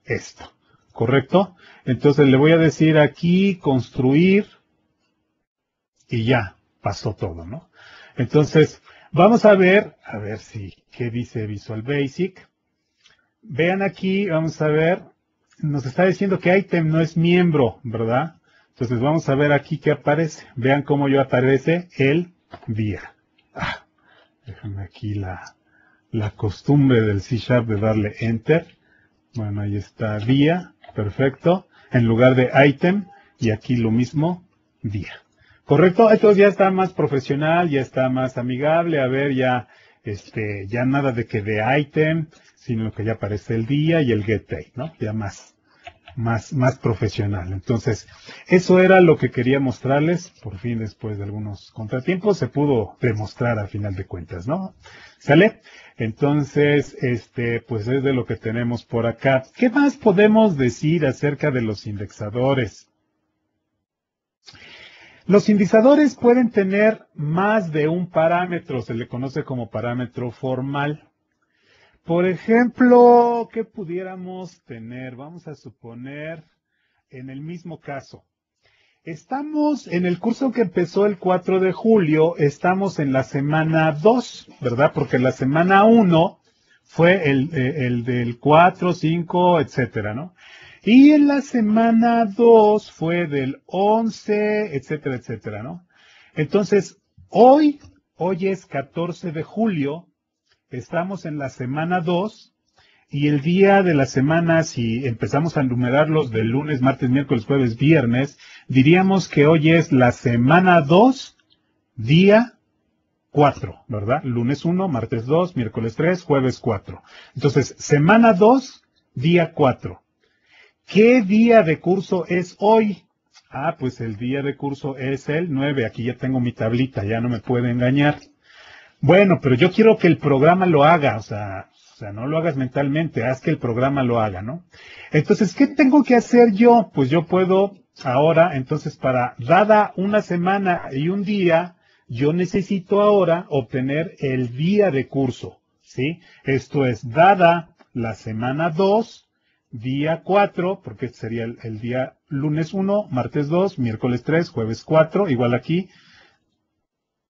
esto. ¿Correcto? Entonces le voy a decir aquí construir y ya pasó todo, ¿no? Entonces, vamos a ver si, ¿qué dice Visual Basic? Vean aquí, vamos a ver, nos está diciendo que item no es miembro, ¿verdad? Entonces vamos a ver aquí qué aparece. Vean cómo yo aparece el día. Déjame aquí la costumbre del C# de darle Enter. Bueno, ahí está día, perfecto. En lugar de item, y aquí lo mismo, día. ¿Correcto? Entonces ya está más profesional, ya está más amigable. A ver, ya nada de que de item, sino que ya aparece el día y el get date, ¿no? Ya más profesional. Entonces, eso era lo que quería mostrarles. Por fin, después de algunos contratiempos, se pudo demostrar a final de cuentas, ¿no? ¿Sale? Entonces, pues es de lo que tenemos por acá. ¿Qué más podemos decir acerca de los indexadores? Los indexadores pueden tener más de un parámetro, se le conoce como parámetro formal. Por ejemplo, ¿qué pudiéramos tener? Vamos a suponer en el mismo caso. Estamos en el curso que empezó el 4 de julio, estamos en la semana 2, ¿verdad? Porque la semana 1 fue el del 4, 5, etcétera, ¿no? Y en la semana 2 fue del 11, etcétera, etcétera, ¿no? Entonces, hoy es 14 de julio, estamos en la semana 2 y el día de la semana, si empezamos a numerarlos del lunes, martes, miércoles, jueves, viernes, diríamos que hoy es la semana 2, día 4, ¿verdad? Lunes 1, martes 2, miércoles 3, jueves 4. Entonces, semana 2, día 4. ¿Qué día de curso es hoy? Pues el día de curso es el 9. Aquí ya tengo mi tablita, ya no me puede engañar. Bueno, pero yo quiero que el programa lo haga, o sea, O sea, no lo hagas mentalmente, haz que el programa lo haga, ¿no? Entonces, ¿qué tengo que hacer yo? Pues yo puedo ahora, entonces, dada una semana y un día, yo necesito ahora obtener el día de curso, ¿sí? Esto es, dada la semana 2, día 4, porque este sería el día lunes 1, martes 2, miércoles 3, jueves 4, igual aquí,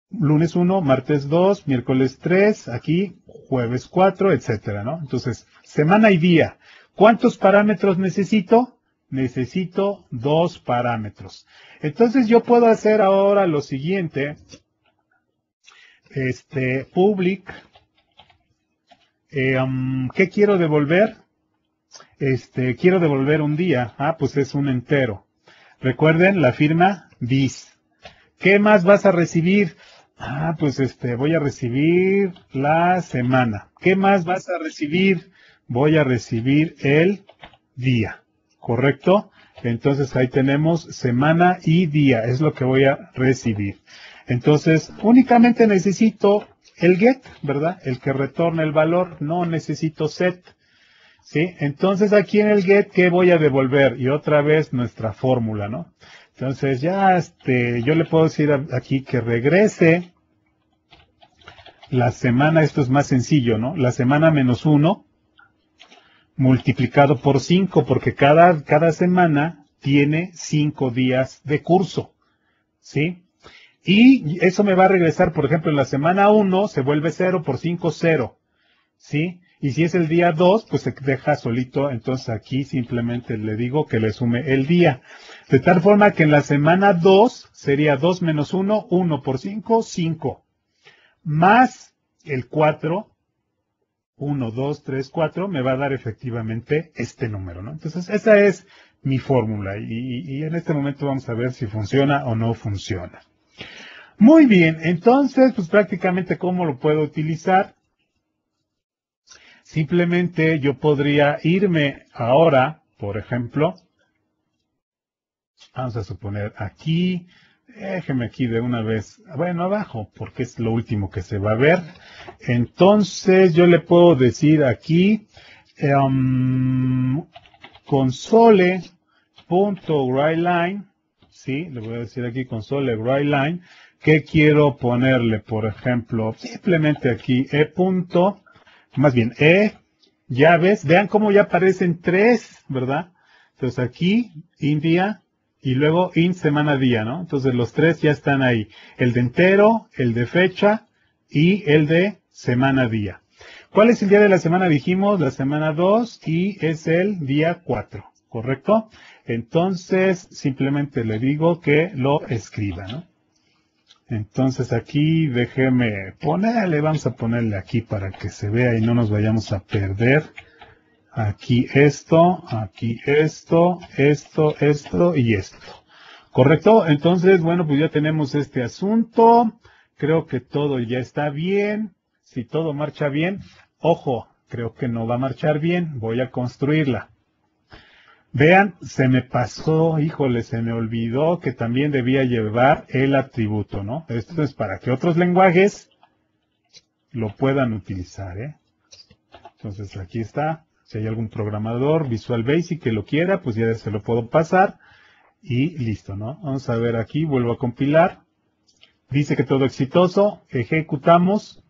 lunes 1, martes 2, miércoles 3, aquí, jueves 4, etcétera, ¿no? Entonces, semana y día. ¿Cuántos parámetros necesito? Necesito 2 parámetros. Entonces, yo puedo hacer ahora lo siguiente. Public, ¿qué quiero devolver? Quiero devolver un día. Ah, pues es un entero. Recuerden la firma this. ¿Qué más vas a recibir? Ah, pues voy a recibir la semana. ¿Qué más vas a recibir? Voy a recibir el día. ¿Correcto? Entonces ahí tenemos semana y día. Es lo que voy a recibir. Entonces, únicamente necesito el get, ¿verdad? El que retorna el valor. No necesito set. ¿Sí? Entonces aquí en el get, ¿qué voy a devolver? Y otra vez nuestra fórmula, ¿no? Entonces ya yo le puedo decir aquí que regrese la semana, esto es más sencillo, ¿no? La semana menos 1 multiplicado por 5, porque cada semana tiene 5 días de curso, ¿sí? Y eso me va a regresar, por ejemplo, en la semana 1 se vuelve 0 por 5, 0, ¿sí? Y si es el día 2, pues se deja solito, entonces aquí simplemente le digo que le sume el día. De tal forma que en la semana 2 sería 2 menos 1, 1 por 5, 5. Más el 4, 1, 2, 3, 4, me va a dar efectivamente este número, ¿no? Entonces esa es mi fórmula y en este momento vamos a ver si funciona o no funciona. Muy bien, entonces pues prácticamente ¿cómo lo puedo utilizar? Simplemente yo podría irme ahora, por ejemplo, vamos a suponer aquí, déjeme aquí de una vez, bueno, abajo, porque es lo último que se va a ver. Entonces yo le puedo decir aquí, console.writeLine, ¿sí? Le voy a decir aquí console.writeLine, ¿qué quiero ponerle? Por ejemplo, simplemente aquí, llaves, vean cómo ya aparecen 3, ¿verdad? Entonces aquí, in día, y luego in semana día, ¿no? Entonces los 3 ya están ahí. El de entero, el de fecha y el de semana día. ¿Cuál es el día de la semana? Dijimos la semana 2 y es el día 4, ¿correcto? Entonces simplemente le digo que lo escriba, ¿no? Entonces aquí déjeme ponerle, vamos a ponerle aquí para que se vea y no nos vayamos a perder. Aquí esto y esto. ¿Correcto? Entonces, bueno, pues ya tenemos este asunto. Creo que todo ya está bien. Si todo marcha bien, ojo, creo que no va a marchar bien. Voy a construirla. Vean, se me pasó, híjole, se me olvidó que también debía llevar el atributo, ¿no? Esto es para que otros lenguajes lo puedan utilizar, ¿eh? Entonces aquí está. Si hay algún programador Visual Basic que lo quiera, pues ya se lo puedo pasar y listo, ¿no? Vamos a ver aquí, vuelvo a compilar. Dice que todo exitoso, ejecutamos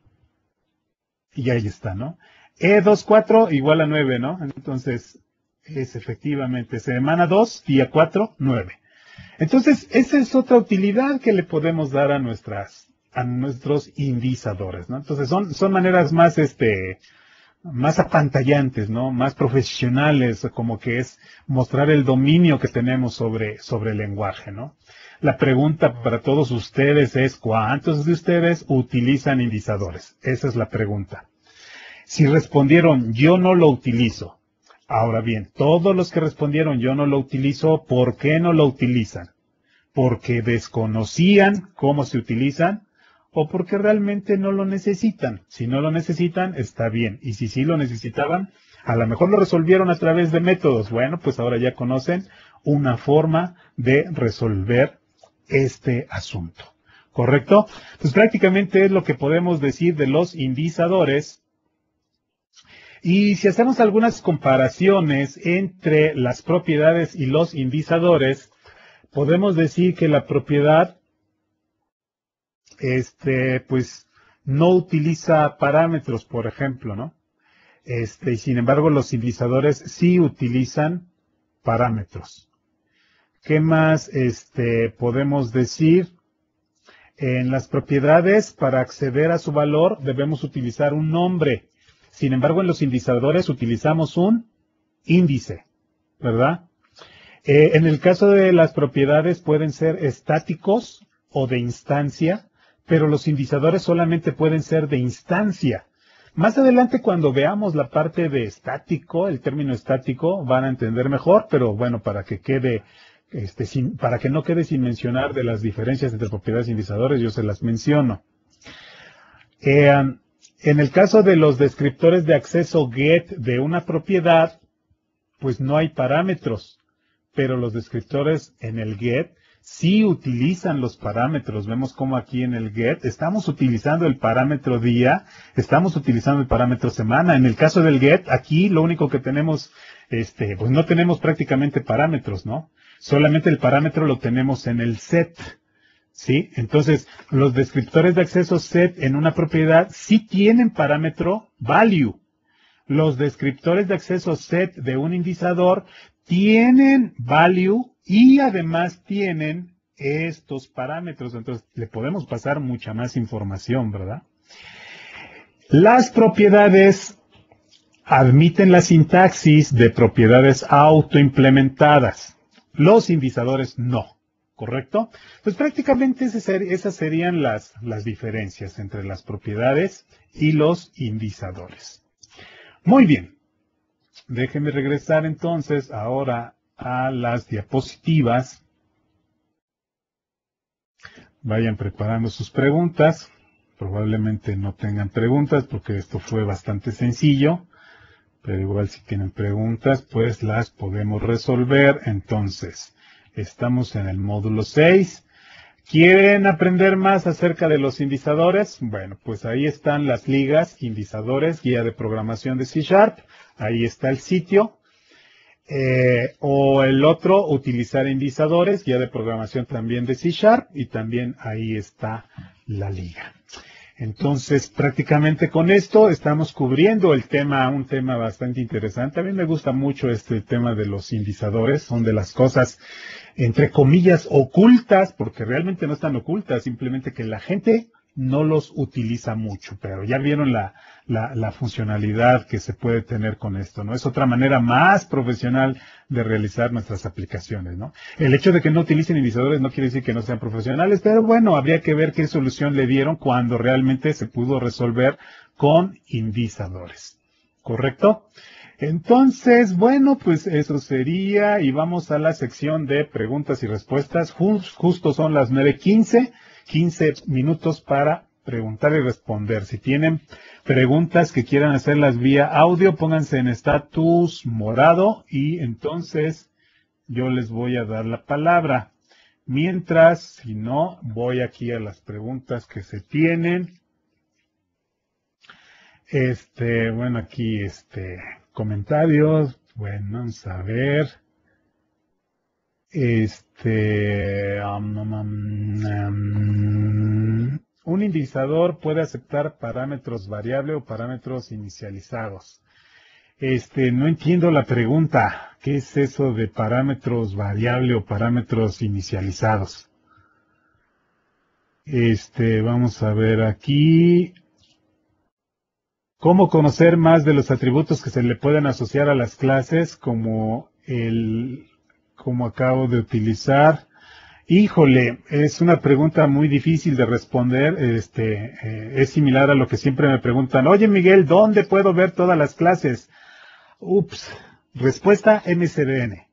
y ahí está, ¿no? E24 igual a 9, ¿no? Entonces es efectivamente semana 2, día 4, 9. Entonces esa es otra utilidad que le podemos dar a nuestros indizadores, ¿no? Entonces son maneras más apantallantes, ¿no? Más profesionales, como que es mostrar el dominio que tenemos sobre el lenguaje, ¿no? La pregunta para todos ustedes es, ¿cuántos de ustedes utilizan indizadores? Esa es la pregunta. Si respondieron, yo no lo utilizo. Ahora bien, todos los que respondieron, yo no lo utilizo, ¿por qué no lo utilizan? ¿Porque desconocían cómo se utilizan? ¿O porque realmente no lo necesitan? Si no lo necesitan, está bien. Y si sí lo necesitaban, a lo mejor lo resolvieron a través de métodos. Bueno, pues ahora ya conocen una forma de resolver este asunto. ¿Correcto? Pues prácticamente es lo que podemos decir de los indizadores. Y si hacemos algunas comparaciones entre las propiedades y los indizadores, podemos decir que la propiedad, pues, no utiliza parámetros, por ejemplo, ¿no? Y sin embargo, los indizadores sí utilizan parámetros. ¿Qué más, podemos decir? En las propiedades, para acceder a su valor, debemos utilizar un nombre. Sin embargo, en los indizadores utilizamos un índice, ¿verdad? En el caso de las propiedades pueden ser estáticos o de instancia, pero los indizadores solamente pueden ser de instancia. Más adelante, cuando veamos la parte de estático, el término estático, van a entender mejor, pero bueno, para que quede, para que no quede sin mencionar de las diferencias entre propiedades e indizadores, yo se las menciono. En el caso de los descriptores de acceso get de una propiedad, pues no hay parámetros, pero los descriptores en el get sí utilizan los parámetros. Vemos cómo aquí en el get estamos utilizando el parámetro día, estamos utilizando el parámetro semana. En el caso del get, aquí lo único que tenemos, pues no tenemos prácticamente parámetros, ¿no? Solamente el parámetro lo tenemos en el set, ¿sí? Entonces, los descriptores de acceso set en una propiedad sí tienen parámetro value. Los descriptores de acceso set de un indizador tienen value y además tienen estos parámetros. Entonces, le podemos pasar mucha más información, ¿verdad? Las propiedades admiten la sintaxis de propiedades autoimplementadas. Los indizadores no, ¿correcto? Pues prácticamente esas serían las diferencias entre las propiedades y los indizadores. Muy bien. Déjenme regresar entonces ahora a las diapositivas. Vayan preparando sus preguntas. Probablemente no tengan preguntas porque esto fue bastante sencillo. Pero igual si tienen preguntas, pues las podemos resolver. Entonces, estamos en el módulo 6. ¿Quieren aprender más acerca de los indizadores? Bueno, pues ahí están las ligas, indizadores, guía de programación de C#. Ahí está el sitio. O el otro, utilizar indizadores, guía de programación también de C#. Y también ahí está la liga. Entonces, prácticamente con esto estamos cubriendo el tema, un tema bastante interesante. A mí me gusta mucho este tema de los indizadores. Son de las cosas, entre comillas, ocultas, porque realmente no están ocultas, simplemente que la gente no los utiliza mucho, pero ya vieron la funcionalidad que se puede tener con esto, ¿no? Es otra manera más profesional de realizar nuestras aplicaciones, ¿no? El hecho de que no utilicen indizadores no quiere decir que no sean profesionales, pero bueno, habría que ver qué solución le dieron cuando realmente se pudo resolver con indizadores, ¿correcto? Entonces, bueno, pues eso sería, y vamos a la sección de preguntas y respuestas. Justo son las 9:15. 15 minutos para preguntar y responder. Si tienen preguntas que quieran hacerlas vía audio, pónganse en estatus morado y entonces yo les voy a dar la palabra. Mientras, si no, voy aquí a las preguntas que se tienen. Bueno, aquí, comentarios. Bueno, vamos a ver. Un indizador puede aceptar parámetros variable o parámetros inicializados. No entiendo la pregunta. ¿Qué es eso de parámetros variable o parámetros inicializados? Vamos a ver aquí. ¿Cómo conocer más de los atributos que se le pueden asociar a las clases como acabo de utilizar? Híjole, es una pregunta muy difícil de responder. Es similar a lo que siempre me preguntan. Oye, Miguel, ¿dónde puedo ver todas las clases? Ups, respuesta MSDN.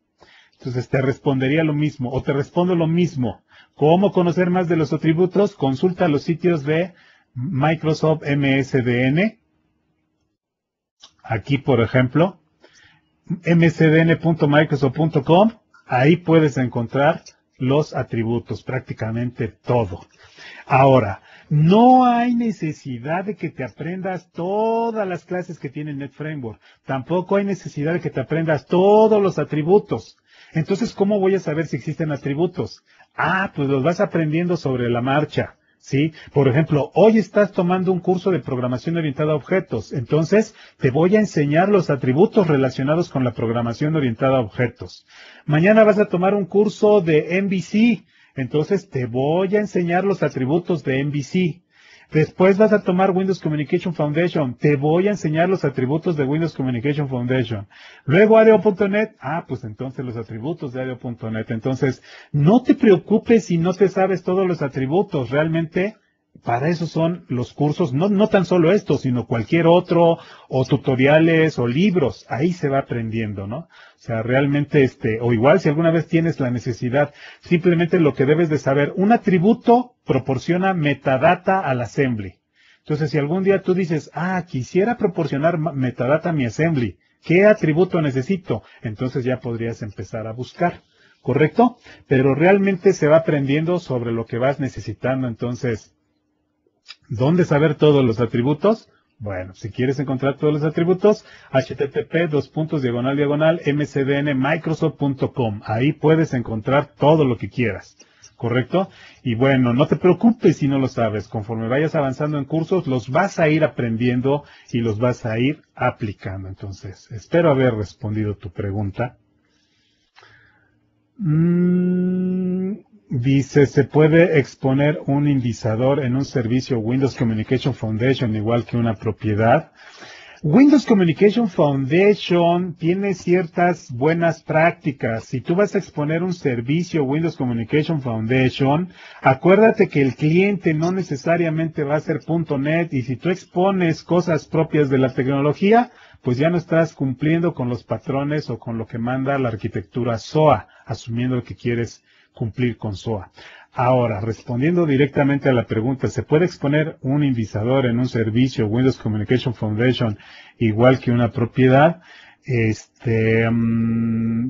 Entonces te respondería lo mismo, o te respondo lo mismo. ¿Cómo conocer más de los atributos? Consulta los sitios de Microsoft MSDN. Aquí, por ejemplo, msdn.microsoft.com. Ahí puedes encontrar los atributos, prácticamente todo. Ahora, no hay necesidad de que te aprendas todas las clases que tiene NetFramework. Tampoco hay necesidad de que te aprendas todos los atributos. Entonces, ¿cómo voy a saber si existen atributos? Ah, pues los vas aprendiendo sobre la marcha. ¿Sí? Por ejemplo, hoy estás tomando un curso de programación orientada a objetos. Entonces, te voy a enseñar los atributos relacionados con la programación orientada a objetos. Mañana vas a tomar un curso de MVC. Entonces, te voy a enseñar los atributos de MVC. Después vas a tomar Windows Communication Foundation. Te voy a enseñar los atributos de Windows Communication Foundation. Luego ADO.NET. Ah, pues entonces los atributos de ADO.NET. Entonces, no te preocupes si no te sabes todos los atributos. Realmente, para eso son los cursos. No tan solo esto, sino cualquier otro, o tutoriales, o libros. Ahí se va aprendiendo, ¿no? O sea, realmente, o igual si alguna vez tienes la necesidad, simplemente lo que debes de saber, un atributo proporciona metadata al assembly. Entonces, si algún día tú dices, quisiera proporcionar metadata a mi assembly, ¿qué atributo necesito? Entonces ya podrías empezar a buscar, ¿correcto? Pero realmente se va aprendiendo sobre lo que vas necesitando. Entonces, ¿dónde saber todos los atributos? Bueno, si quieres encontrar todos los atributos, http://mcdnmicrosoft.com. Ahí puedes encontrar todo lo que quieras, ¿correcto? Y bueno, no te preocupes si no lo sabes. Conforme vayas avanzando en cursos, los vas a ir aprendiendo y los vas a ir aplicando. Entonces, espero haber respondido tu pregunta. Dice, ¿se puede exponer un indizador en un servicio Windows Communication Foundation igual que una propiedad? Windows Communication Foundation tiene ciertas buenas prácticas. Si tú vas a exponer un servicio Windows Communication Foundation, acuérdate que el cliente no necesariamente va a ser .NET, y si tú expones cosas propias de la tecnología, pues ya no estás cumpliendo con los patrones o con lo que manda la arquitectura SOA, asumiendo que quieres cumplir con SOA. Ahora, respondiendo directamente a la pregunta, ¿se puede exponer un indizador en un servicio Windows Communication Foundation igual que una propiedad?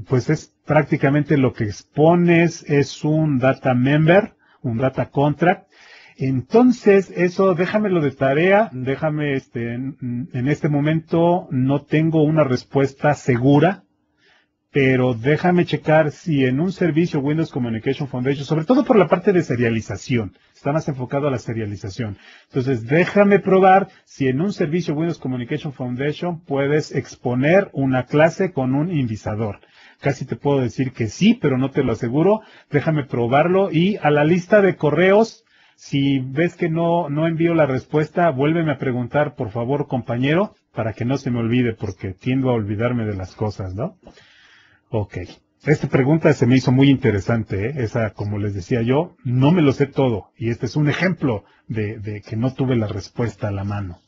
Pues es prácticamente lo que expones es un data member, un data contract. Entonces, eso déjamelo de tarea, en este momento no tengo una respuesta segura, pero déjame checar si en un servicio Windows Communication Foundation, sobre todo por la parte de serialización, está más enfocado a la serialización. Entonces, déjame probar si en un servicio Windows Communication Foundation puedes exponer una clase con un indizador. Casi te puedo decir que sí, pero no te lo aseguro. Déjame probarlo, y a la lista de correos, si ves que no envío la respuesta, vuélveme a preguntar, por favor, compañero, para que no se me olvide, porque tiendo a olvidarme de las cosas, ¿no? Ok. Esta pregunta se me hizo muy interesante, ¿eh? Esa, como les decía yo, no me lo sé todo. Y este es un ejemplo de que no tuve la respuesta a la mano.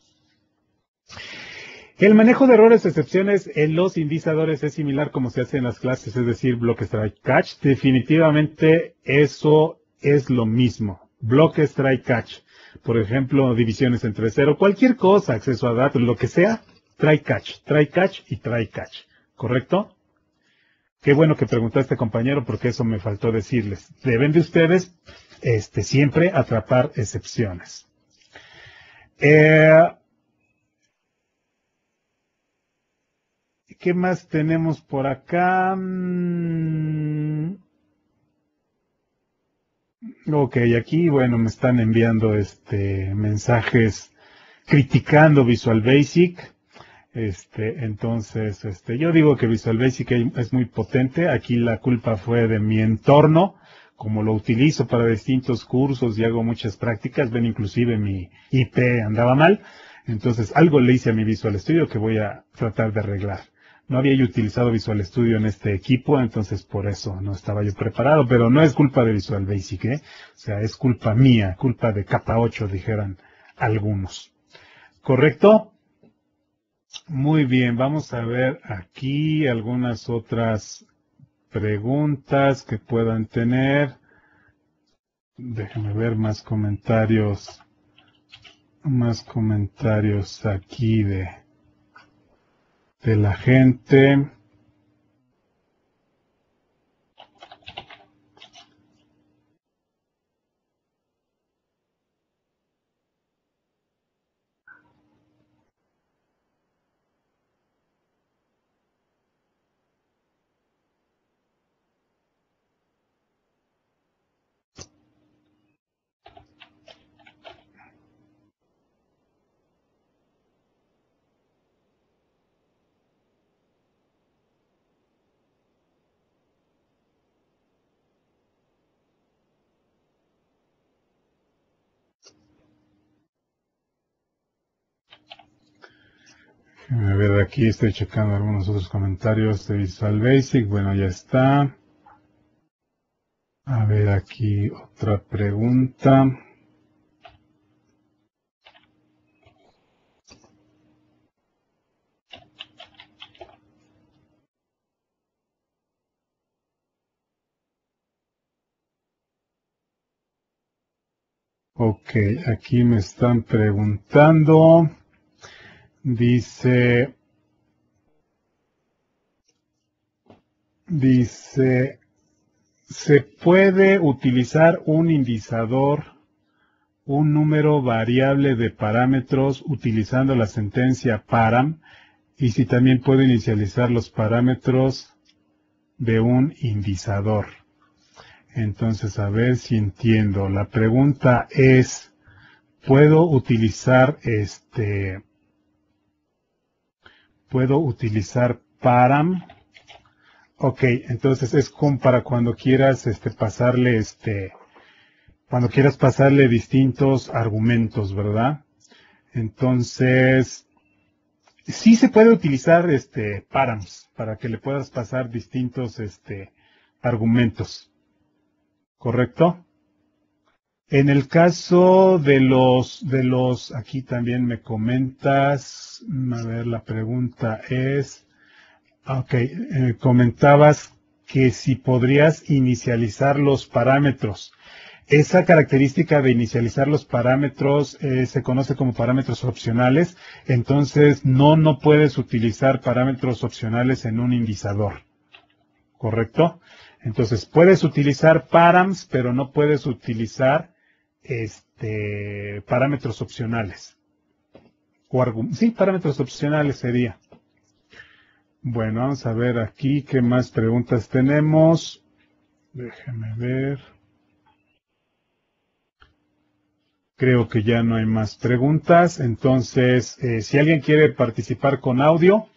El manejo de errores o excepciones en los indizadores es similar como se hace en las clases, es decir, block, strike, catch. Definitivamente eso es lo mismo. Block, strike, catch. Por ejemplo, divisiones entre cero, cualquier cosa, acceso a datos, lo que sea, try catch y try catch. ¿Correcto? Qué bueno que preguntaste, compañero, porque eso me faltó decirles. Deben de ustedes siempre atrapar excepciones. ¿Qué más tenemos por acá? Ok, aquí, bueno, me están enviando mensajes criticando Visual Basic. Entonces, yo digo que Visual Basic es muy potente. Aquí la culpa fue de mi entorno, como lo utilizo para distintos cursos y hago muchas prácticas. Ven, inclusive mi IP andaba mal. Entonces, algo le hice a mi Visual Studio que voy a tratar de arreglar. No había yo utilizado Visual Studio en este equipo, entonces por eso no estaba yo preparado, pero no es culpa de Visual Basic, ¿eh? O sea, es culpa mía, culpa de capa 8, dijeran algunos. ¿Correcto? Muy bien, vamos a ver aquí algunas otras preguntas que puedan tener. Déjenme ver más comentarios aquí de la gente. A ver, aquí estoy checando algunos otros comentarios de Visual Basic. Bueno, ya está. A ver, aquí otra pregunta. Ok, aquí me están preguntando. Dice, ¿se puede utilizar un indicador, un número variable de parámetros utilizando la sentencia param? Y si también puedo inicializar los parámetros de un indicador. Entonces, a ver si entiendo. La pregunta es, ¿puedo utilizar param? Ok, entonces es como para cuando quieras cuando quieras pasarle distintos argumentos, ¿verdad? Entonces, sí se puede utilizar params para que le puedas pasar distintos argumentos, ¿correcto? En el caso aquí también me comentas, a ver, la pregunta es, ok, comentabas que si podrías inicializar los parámetros. Esa característica de inicializar los parámetros se conoce como parámetros opcionales, entonces no puedes utilizar parámetros opcionales en un indicador, ¿correcto? Entonces puedes utilizar params, pero no puedes utilizar parámetros opcionales. Sí, parámetros opcionales sería. Bueno, vamos a ver aquí qué más preguntas tenemos. Déjeme ver. Creo que ya no hay más preguntas. Entonces, si alguien quiere participar con audio,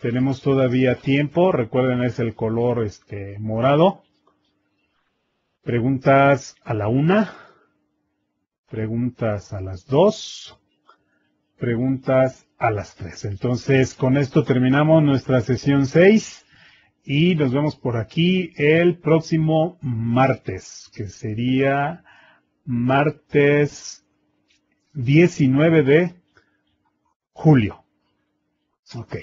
tenemos todavía tiempo. Recuerden, es el color morado. Preguntas a la 1, preguntas a las 2, preguntas a las 3. Entonces, con esto terminamos nuestra sesión 6 y nos vemos por aquí el próximo martes, que sería martes 19 de julio. Ok.